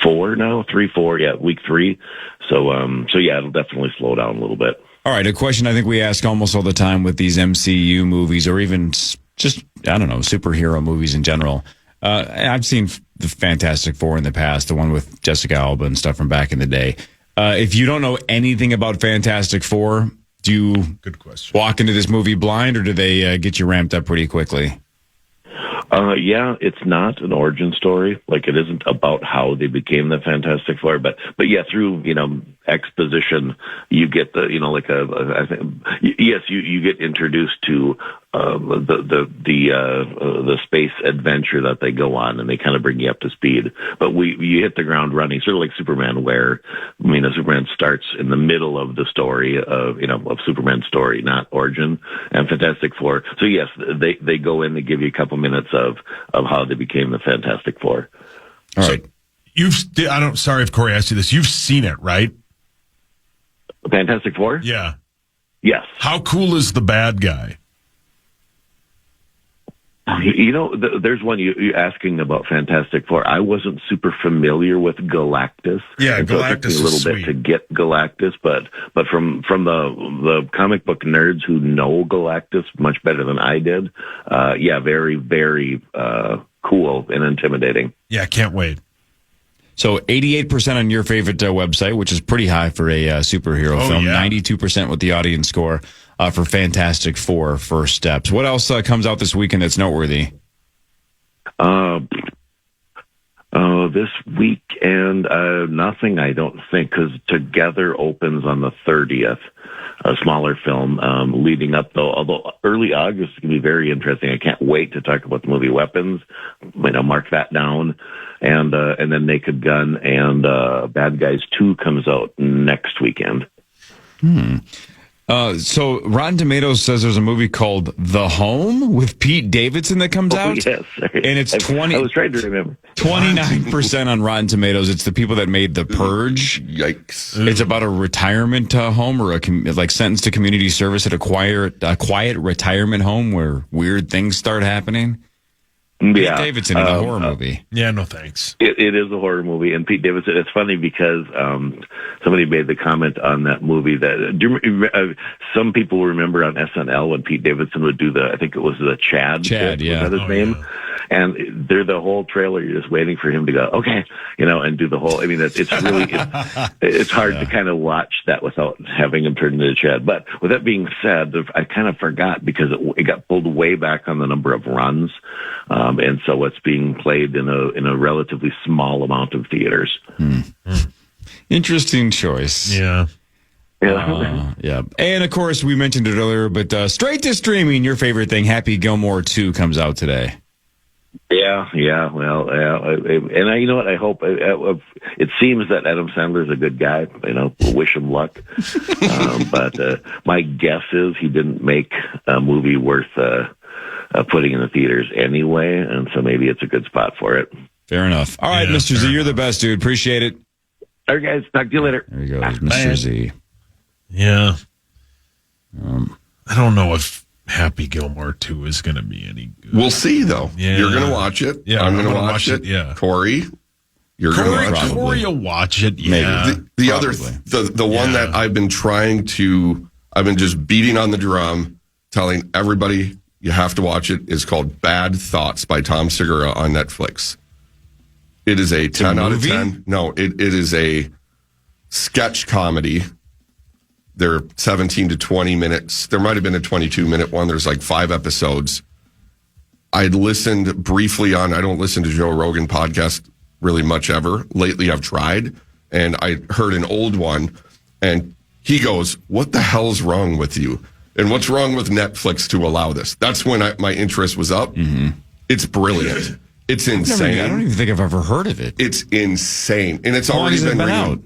4 now, 3-4. Week 3. So it'll definitely slow down a little bit. All right. A question I think we ask almost all the time with these MCU movies, or even just, I don't know, superhero movies in general. I've seen the Fantastic Four in the past, the one with Jessica Alba and stuff from back in the day. If you don't know anything about Fantastic Four, do you walk into this movie blind, or do they get you ramped up pretty quickly? It's not an origin story. Like, it isn't about how they became the Fantastic Four, but through, exposition, you get the, you get introduced to, the space adventure that they go on, and they kind of bring you up to speed. But you hit the ground running, sort of like Superman, where, Superman starts in the middle of the story of Superman's story, not origin. And Fantastic Four. So yes, they go in, they give you a couple minutes of how they became the Fantastic Four. All right. Sorry if Corey asked you this. You've seen it, right? Fantastic Four? Yeah. Yes. How cool is the bad guy? There's one you're asking about Fantastic Four. I wasn't super familiar with Galactus. Yeah, and Galactus so it took me a little bit to get Galactus, but from the comic book nerds who know Galactus much better than I did, very, very cool and intimidating. Yeah, can't wait. So 88% on your favorite website, which is pretty high for a superhero film. Yeah. 92% with the audience score for Fantastic Four First Steps. What else comes out this weekend that's noteworthy? This weekend, nothing, I don't think, because Together opens on the 30th. A smaller film leading up, though. Although early August is going to be very interesting. I can't wait to talk about the movie Weapons. Mark that down. And then Naked Gun and Bad Guys 2 comes out next weekend. So Rotten Tomatoes says there's a movie called The Home with Pete Davidson that comes out. Yes, and it's 20. I was trying to remember. 29% on Rotten Tomatoes. It's the people that made The Purge. Yikes! It's about a retirement home or like sentenced to community service at a quiet retirement home where weird things start happening. Yeah, Pete Davidson in a horror movie. Yeah, no thanks. It is a horror movie, and Pete Davidson. It's funny because somebody made the comment on that movie that some people remember on SNL when Pete Davidson would do I think it was the Chad. Chad, yeah. Was that his name? Yeah. And they're the whole trailer. You're just waiting for him to go, okay, and do the whole. I mean, it's really it's hard to kind of watch that without having him turn into Chad. But with that being said, I kind of forgot because it got pulled way back on the number of runs. And so it's being played in a relatively small amount of theaters. Interesting choice. Yeah. Yeah. And of course, we mentioned it earlier, but straight to streaming, your favorite thing, Happy Gilmore 2 comes out today. Yeah. Well, and you know what? I hope it seems that Adam Sandler's a good guy. We'll wish him luck. But my guess is he didn't make a movie worth putting in the theaters anyway, and so maybe it's a good spot for it. Fair enough. All right, Mr. Z, you're the best, dude. Appreciate it. All right, guys. Talk to you later. There you go, Mr. Z. Yeah. I don't know if Happy Gilmore 2 is going to be any good. We'll see, though. Yeah. You're going to watch it. Yeah, I'm going to watch it. Yeah. Corey, you're going to watch it. Corey will watch it. Yeah. Maybe. The other, the one that I've been just beating on the drum, telling everybody you have to watch it, is called Bad Thoughts by Tom Segura on Netflix. It is a 10 out of 10. No, it is a sketch comedy. They're 17 to 20 minutes. There might have been a 22-minute one. There's like 5 episodes. I'd listened briefly I don't listen to Joe Rogan podcast really much ever. Lately, I've tried, and I heard an old one, and he goes, "What the hell's wrong with you? And what's wrong with Netflix to allow this?" That's when my interest was up. Mm-hmm. It's brilliant. It's insane. I don't even think I've ever heard of it. It's insane. And it's How already long has been out.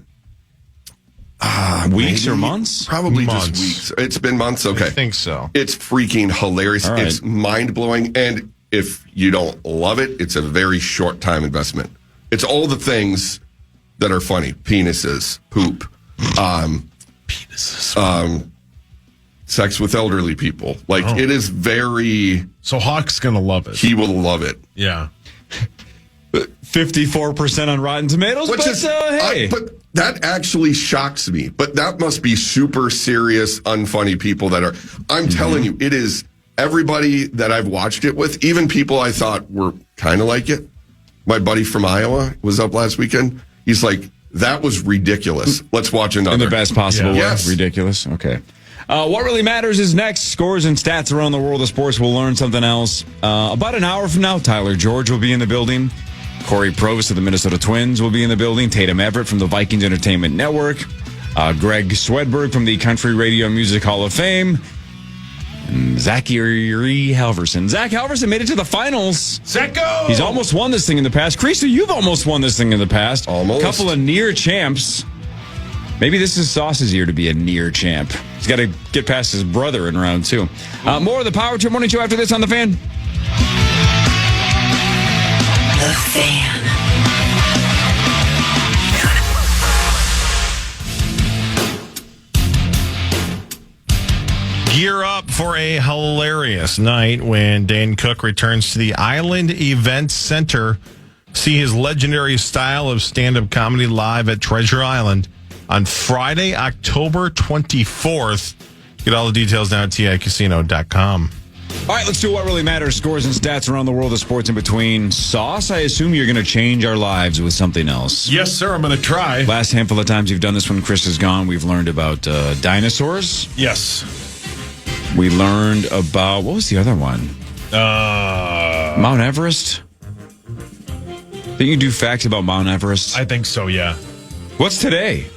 Weeks or months? Probably months. Just weeks. It's been months. Okay. I think so. It's freaking hilarious. All right. It's mind-blowing. And if you don't love it, it's a very short time investment. It's all the things that are funny. Penises, poop, sex with elderly people. It is very... So Hawk's going to love it. He will love it. Yeah. 54% on Rotten Tomatoes, hey. But that actually shocks me. But that must be super serious, unfunny people that are... I'm telling you, it is everybody that I've watched it with, even people I thought were kind of like it. My buddy from Iowa was up last weekend. He's like, that was ridiculous. Let's watch another. In the best possible way. Yes. Ridiculous. Okay. What really matters is next. Scores and stats around the world of sports. We'll learn something else. About an hour from now, Tyler George will be in the building. Corey Provis of the Minnesota Twins will be in the building. Tatum Everett from the Vikings Entertainment Network. Greg Swedberg from the Country Radio Music Hall of Fame. And Zachary Halverson. Zach Halverson made it to the finals. Zacko! He's almost won this thing in the past. Creasy, you've almost won this thing in the past. Almost. A couple of near champs. Maybe this is Sauce's year to be a near champ. He's got to get past his brother in round 2. More of the Power Trip Morning Show after this on The Fan. The Fan. Gear up for a hilarious night when Dane Cook returns to the Island Event Center. See his legendary style of stand-up comedy live at Treasure Island on Friday, October 24th. Get all the details now at TICasino.com. All right, let's do what really matters. Scores and stats around the world of sports in between. Sauce, I assume you're going to change our lives with something else. Yes, sir. I'm going to try. Last handful of times you've done this when Chris is gone, we've learned about dinosaurs. Yes. We learned about, what was the other one? Mount Everest? Didn't you do facts about Mount Everest? I think so, yeah. What's today?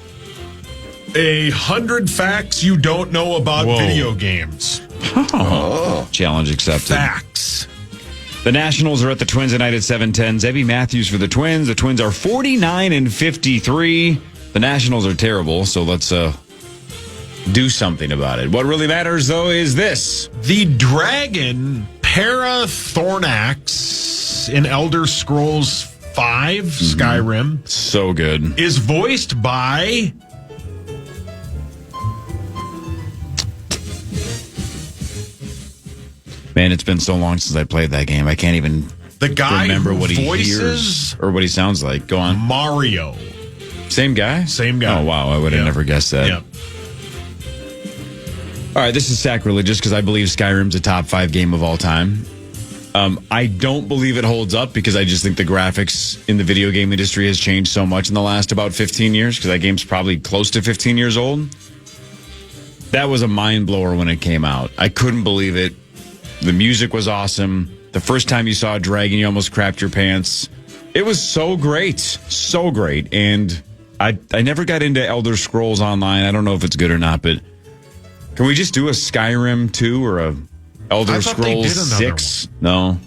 100 facts you don't know about video games. Oh. Challenge accepted. Facts. The Nationals are at the Twins tonight at 7:10. Zebby Matthews for the Twins. The Twins are 49-53. The Nationals are terrible, so let's do something about it. What really matters, though, is this. The dragon Parathornax in Elder Scrolls 5 Skyrim. So good. Is voiced by... Man, it's been so long since I played that game. I can't even the guy remember who what he voices hears or what he sounds like. Go on. Mario. Same guy? Same guy. Oh, wow. I would have never guessed that. Yep. All right, this is sacrilegious because I believe Skyrim's a top 5 game of all time. I don't believe it holds up because I just think the graphics in the video game industry has changed so much in the last about 15 years because that game's probably close to 15 years old. That was a mind blower when it came out. I couldn't believe it. The music was awesome. The first time you saw a dragon, you almost crapped your pants. It was so great. So great. And I never got into Elder Scrolls Online. I don't know if it's good or not, but can we just do a Skyrim 2 or a Elder Scrolls 6? No,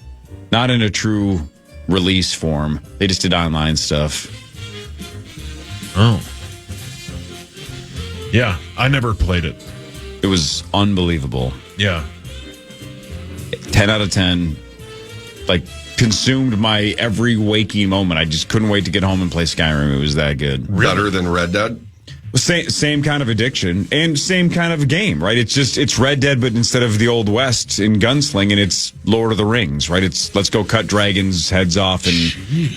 not in a true release form. They just did online stuff. Oh. Yeah, I never played it. It was unbelievable. Yeah. 10 out of 10. Like, consumed my every waking moment. I just couldn't wait to get home and play Skyrim. It was that good. Better than Red Dead? Same kind of addiction and same kind of game, right? It's Red Dead, but instead of the Old West in gunslinging, it's Lord of the Rings, right? It's let's go cut dragons' heads off and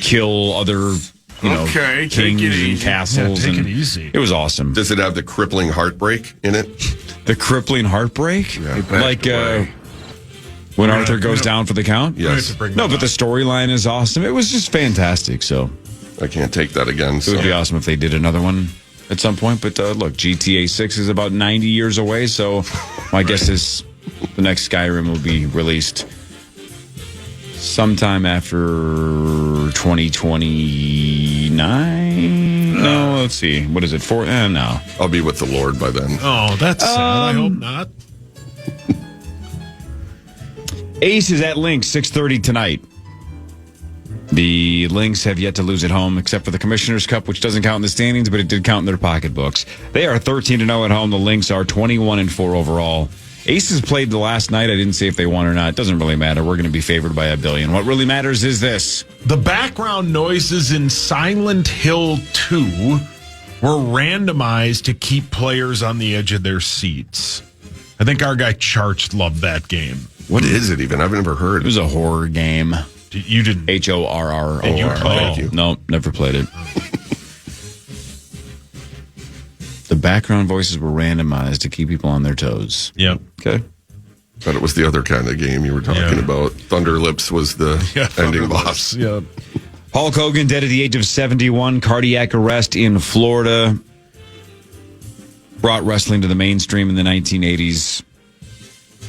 kill other, kings and castles. Yeah, take it easy. It was awesome. Does it have the crippling heartbreak in it? The crippling heartbreak? Yeah, like when Arthur goes down for the count? Yes. No, but the storyline is awesome. It was just fantastic. So I can't take that again. It would be awesome if they did another one at some point. But look, GTA 6 is about 90 years away, so my guess is the next Skyrim will be released sometime after 2029. No, let's see. What is it? No. I'll be with the Lord by then. Oh, that's sad. I hope not. Ace is at Lynx, 6:30 tonight. The Lynx have yet to lose at home, except for the Commissioner's Cup, which doesn't count in the standings, but it did count in their pocketbooks. They are 13-0 at home. The Lynx are 21-4 overall. Aces played the last night. I didn't see if they won or not. It doesn't really matter. We're going to be favored by $1 billion. What really matters is this. The background noises in Silent Hill 2 were randomized to keep players on the edge of their seats. I think our guy Charch loved that game. What is it even? I've never heard. It was a horror game. You didn't? HORROR. And you played it? No, never played it. The background voices were randomized to keep people on their toes. Yep. Okay. Thought it was the other kind of game you were talking about. Thunder Lips was the ending boss. Yeah. Hulk Hogan dead at the age of 71. Cardiac arrest in Florida. Brought wrestling to the mainstream in the 1980s.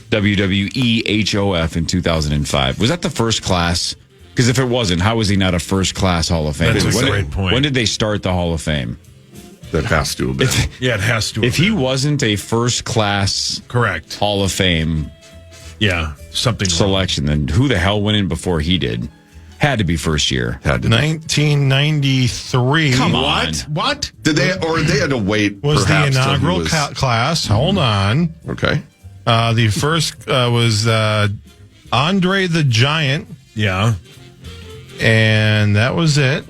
WWE HOF in 2005. Was that the first class? Because if it wasn't, how was he not a first class Hall of Fame? That's a great point. When did they start the Hall of Fame? That has to have been. Yeah, it has to. If he wasn't a first class correct Hall of Fame something selection, then who the hell went in before he did? Had to be first year. Had to 1993. Come on. What? Did they, or they had to wait? Was the perhaps till he inaugural was- class. Hold on. Okay. The first was Andre the Giant. Yeah. And that was it.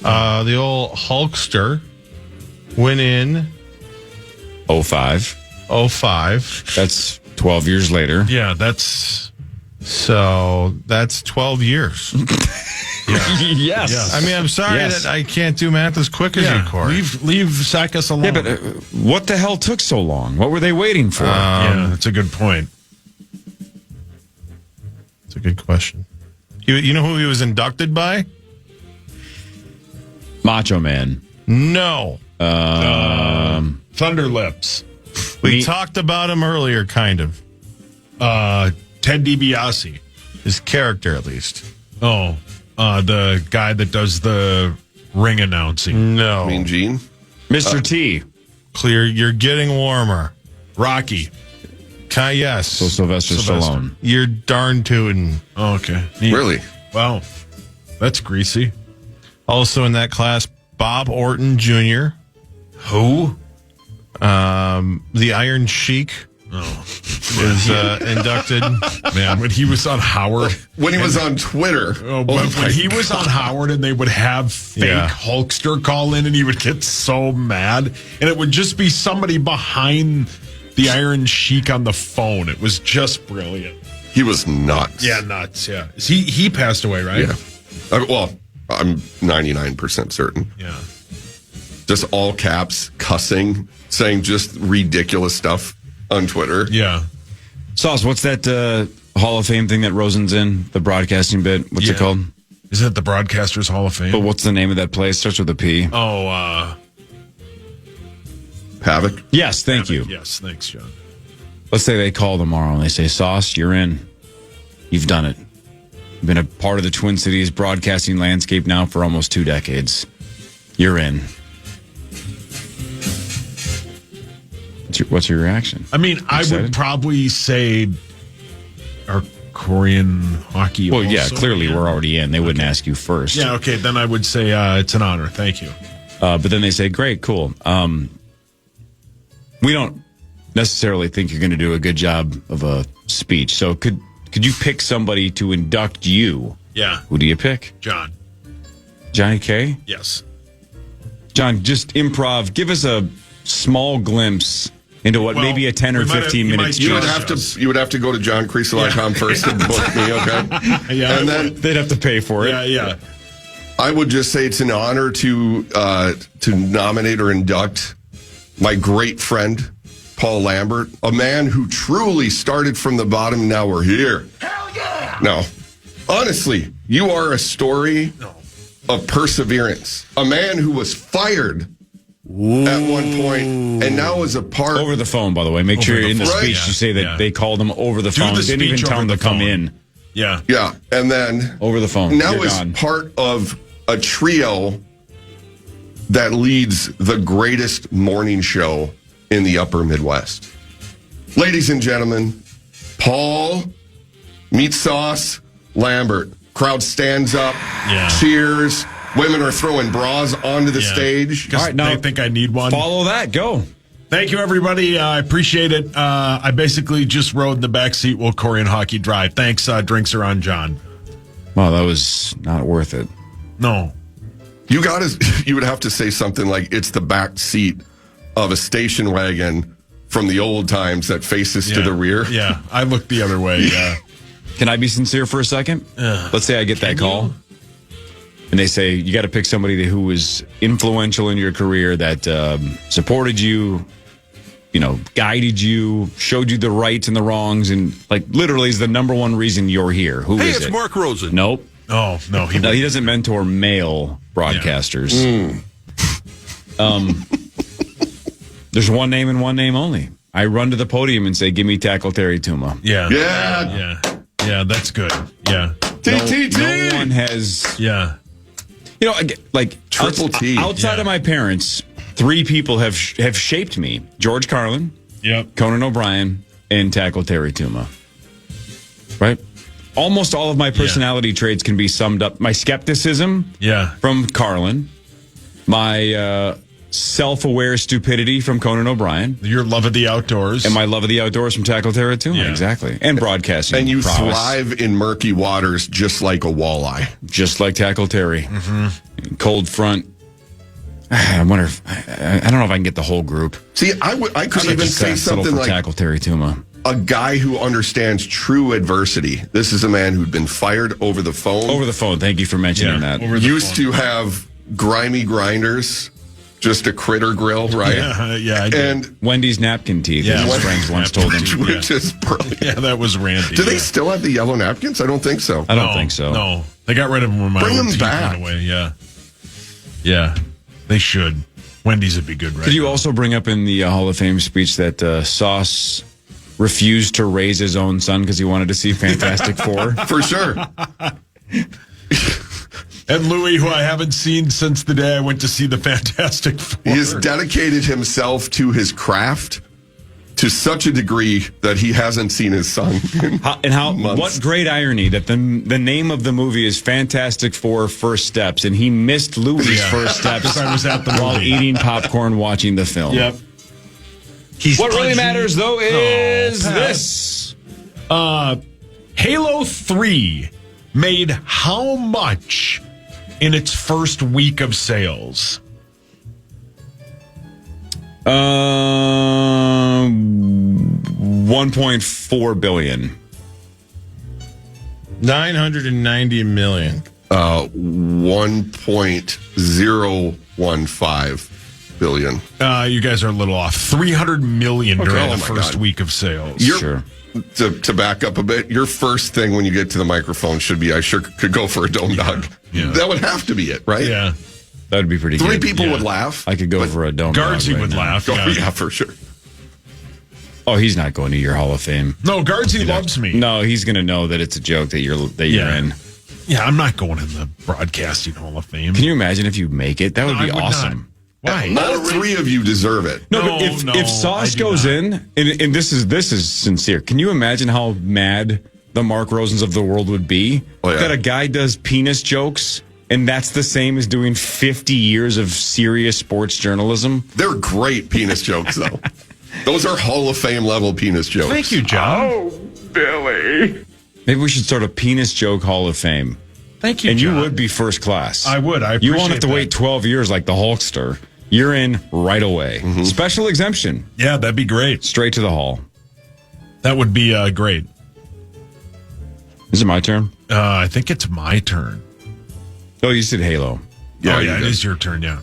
The old Hulkster went in 05. 05. That's 12 years later. Yeah, that's 12 years. Yes. I mean, I'm sorry that I can't do math as quick as you, Corey. Leave Sackis alone. Yeah, but what the hell took so long? What were they waiting for? Yeah, that's a good point. It's a good question. You know who he was inducted by? Macho Man. No. Thunder Lips. We talked about him earlier, kind of. Ted DiBiase. His character, at least. Oh, the guy that does the ring announcing. No. Mean Gene? Mr. T. Clear. You're getting warmer. Rocky. Yes. So Sylvester Stallone. You're darn tootin'. Oh, okay. Really? Wow. That's greasy. Also in that class, Bob Orton Jr. Who? The Iron Sheik is inducted. Man, when he was on Howard. When he was on Twitter. When he was on Howard and they would have fake Hulkster call in and he would get so mad. And it would just be somebody behind the Iron Sheik on the phone. It was just brilliant. He was nuts. Yeah, nuts, yeah. He passed away, right? Yeah. Well, I'm 99% certain. Yeah. Just all caps, cussing, saying just ridiculous stuff on Twitter. Yeah. Sauce, what's that Hall of Fame thing that Rosen's in? The broadcasting bit? What's it called? Isn't it the Broadcasters Hall of Fame? But what's the name of that place? Starts with a P. Oh, Havoc? Yes, thank you. Yes, thanks, John. Let's say they call tomorrow and they say, Sauce, you're in. You've done it. You've been a part of the Twin Cities broadcasting landscape now for almost 2 decades. You're in. What's your reaction? I mean, I would probably say our Korean hockey. Well, yeah, clearly we're already in. They wouldn't ask you first. Yeah, okay, then I would say it's an honor. Thank you. But then they say, great, cool. We don't necessarily think you're going to do a good job of a speech. So could you pick somebody to induct you? Yeah. Who do you pick? John. Johnny K? Yes. John, just improv. Give us a small glimpse into what maybe a 10 or 15 minutes. You would have to go to johncreasel.com first and book me, okay? Yeah, and then they'd have to pay for it. Yeah. I would just say it's an honor to nominate or induct my great friend Paul Lambert, a man who truly started from the bottom. And now we're here. Hell yeah! No, honestly, you are a story of perseverance. A man who was fired at one point and now is a part over the phone. By the way, make sure in the speech you say that they called him over the phone. Didn't even tell him to come in. Yeah, and then over the phone. Now is part of a trio that leads the greatest morning show in the upper Midwest. Ladies and gentlemen, Paul Meat Sauce Lambert. Crowd stands up, cheers. Women are throwing bras onto the stage. All right, now I think I need one. Follow that. Go. Thank you, everybody. I appreciate it. I basically just rode in the back seat while Korean hockey drive. Thanks. Drinks are on, John. Well, that was not worth it. No. You would have to say something like it's the back seat of a station wagon from the old times that faces to the rear. Yeah, I looked the other way. Yeah. Can I be sincere for a second? Let's say I get that call. And they say, you got to pick somebody who was influential in your career, that supported you, guided you, showed you the rights and the wrongs, and literally is the number one reason you're here. Who is it? Hey, it's Mark Rosen. Nope. Oh, no. He doesn't mentor male broadcasters. There's one name and one name only. I run to the podium and say, give me Tackle Terry Tuma. Yeah, that's good. Yeah. No one has... Yeah. Triple T. Outside of my parents, 3 people have shaped me. George Carlin, Conan O'Brien, and Tackle Terry Tuma. Right? Almost all of my personality traits can be summed up. My skepticism from Carlin. My self-aware stupidity from Conan O'Brien. Your love of the outdoors. And my love of the outdoors from Tackle Terry Tuma. Yeah. Exactly. And broadcasting. And you thrive in murky waters just like a walleye. Just like Tackle Terry. Mm-hmm. Cold front. I wonder if... I don't know if I can get the whole group. See, I could even say something like... Tackle Terry Tuma. A guy who understands true adversity. This is a man who'd been fired over the phone. Over the phone. Thank you for mentioning that. Used to have grimy grinders. Just a critter grill, right? Yeah. And Wendy's napkin teeth. Yeah, his friends once told him. Which is brilliant. Yeah, that was Randy. Do they still have the yellow napkins? I don't think so. I don't think so. No, they got rid of them when my Bring old them teeth back. went away. Yeah, they should. Wendy's would be good, right? Could you also bring up in the Hall of Fame speech that Sauce refused to raise his own son because he wanted to see Fantastic Four? For sure. And Louis, who I haven't seen since the day I went to see the Fantastic Four. He has dedicated himself to his craft to such a degree that he hasn't seen his son in months. What great irony that the name of the movie is Fantastic Four First Steps, and he missed Louis' first steps I was at the while movie. eating popcorn watching the film. Yep. What really pudgy. matters, though, is Pat. this. Halo 3 made how much in its first week of sales? 1.4 billion. 990 million. 1.015 billion. You guys are a little off. 300 million during Oh the my first God. week of sales. Sure. To back up a bit, your first thing when you get to the microphone should be, I sure could go for a dome dog. Yeah. That would have to be it, right? Yeah. That would be pretty Three good. people would laugh. I could go for a dome dog Guardsy right would now. laugh. Oh, Yeah. yeah, for sure. Oh, he's not going to your Hall of Fame. No, Guardsy loves me. No, he's going to know that it's a joke that you're Yeah. in. Yeah, I'm not going in the Broadcasting Hall of Fame. Can you imagine if you make it? That would be awesome. Why? All three of you deserve it. No, but if Sauce goes in, and this is sincere, can you imagine how mad the Mark Rosens of the world would be that a guy does penis jokes, and that's the same as doing 50 years of serious sports journalism? They're great penis jokes, though. Those are Hall of Fame level penis jokes. Thank you, John. Oh, Billy. Maybe we should start a penis joke Hall of Fame. Thank you, And John. you would be first class. I would. I You won't have appreciate to that. wait 12 years like the Hulkster. You're in right away. Special exemption. Yeah, that'd be great. Straight to the hall. That would be great. Is it my turn? I think it's my turn. Oh, you said Halo. Yeah, it is your turn, yeah.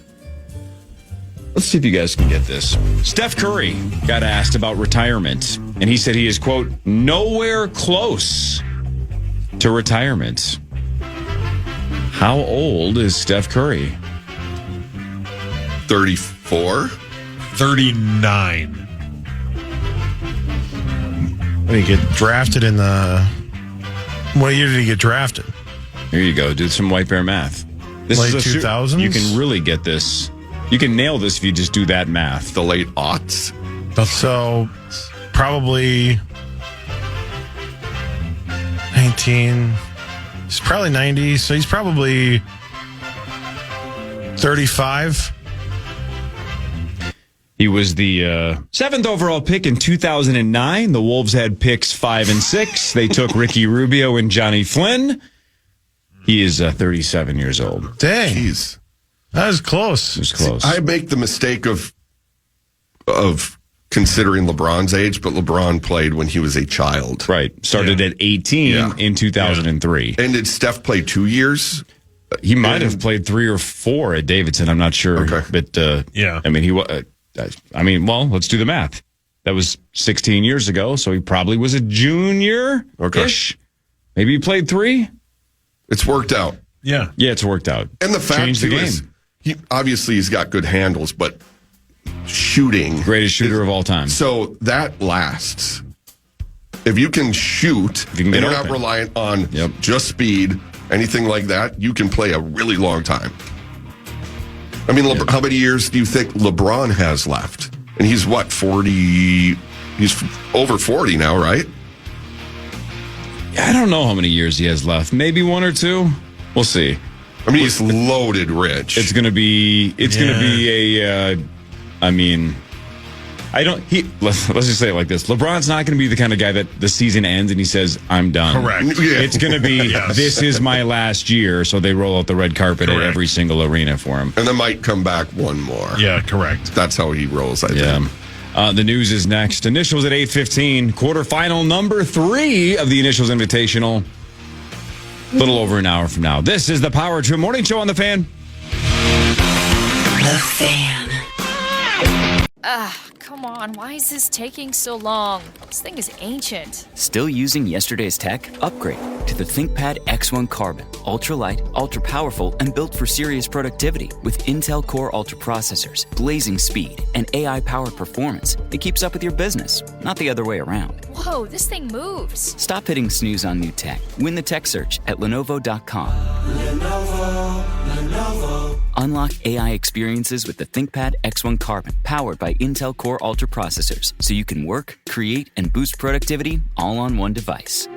Let's see if you guys can get this. Steph Curry got asked about retirement, and he said he is, quote, nowhere close to retirement. How old is Steph Curry? 34? 39. When he get drafted in the... What year did he get drafted? Here you go. Do some white bear math. This Late is 2000s? You can really get this. You can nail this if you just do that math. The late aughts? So, probably 19... He's probably 90, so he's probably 35. He was the seventh overall pick in 2009. The Wolves had picks 5 and 6. They took Ricky Rubio and Johnny Flynn. He is 37 years old. Dang. Jeez. That was close. It was close. I make the mistake of considering LeBron's age, but LeBron played when he was a child. Right. Started at 18 in 2003. And did Steph play 2 years? He might have played 3 or 4 at Davidson. I'm not sure. Okay. But, Yeah. I mean, well, let's do the math. That was 16 years ago, so he probably was a junior-ish. Maybe he played 3. It's worked out. Yeah. Yeah, it's worked out. And the fact Changed the too game. is, he's got good handles, but shooting, Greatest shooter of all time. so that lasts. If you can shoot, you can and get you're not open. reliant on just speed, anything like that, you can play a really long time. I mean, how many years do you think LeBron has left? And he's what, 40? He's over 40 now, right? I don't know how many years he has left. Maybe 1 or 2. We'll see. I mean, he's loaded rich. It's going to be a, let's just say it like this. LeBron's not going to be the kind of guy that the season ends and he says, I'm done. Correct. Yeah. It's going to be, this is my last year. So they roll out the red carpet at every single arena for him. And then might come back one more. Yeah, correct. That's how he rolls, I think. The news is next. Initials at 8:15. Quarterfinal number 3 of the Initials Invitational. A little over an hour from now. This is the Power Trip Morning Show on The Fan. The Fan. Come on, why is this taking so long? This thing is ancient. Still using yesterday's tech? Upgrade to the ThinkPad X1 Carbon. Ultra-light, ultra-powerful, and built for serious productivity. With Intel Core Ultra processors, blazing speed, and AI-powered performance that keeps up with your business, not the other way around. Whoa, this thing moves. Stop hitting snooze on new tech. Win the tech search at Lenovo.com. Lenovo. Unlock AI experiences with the ThinkPad X1 Carbon, powered by Intel Core Ultra processors, so you can work, create, and boost productivity all on one device.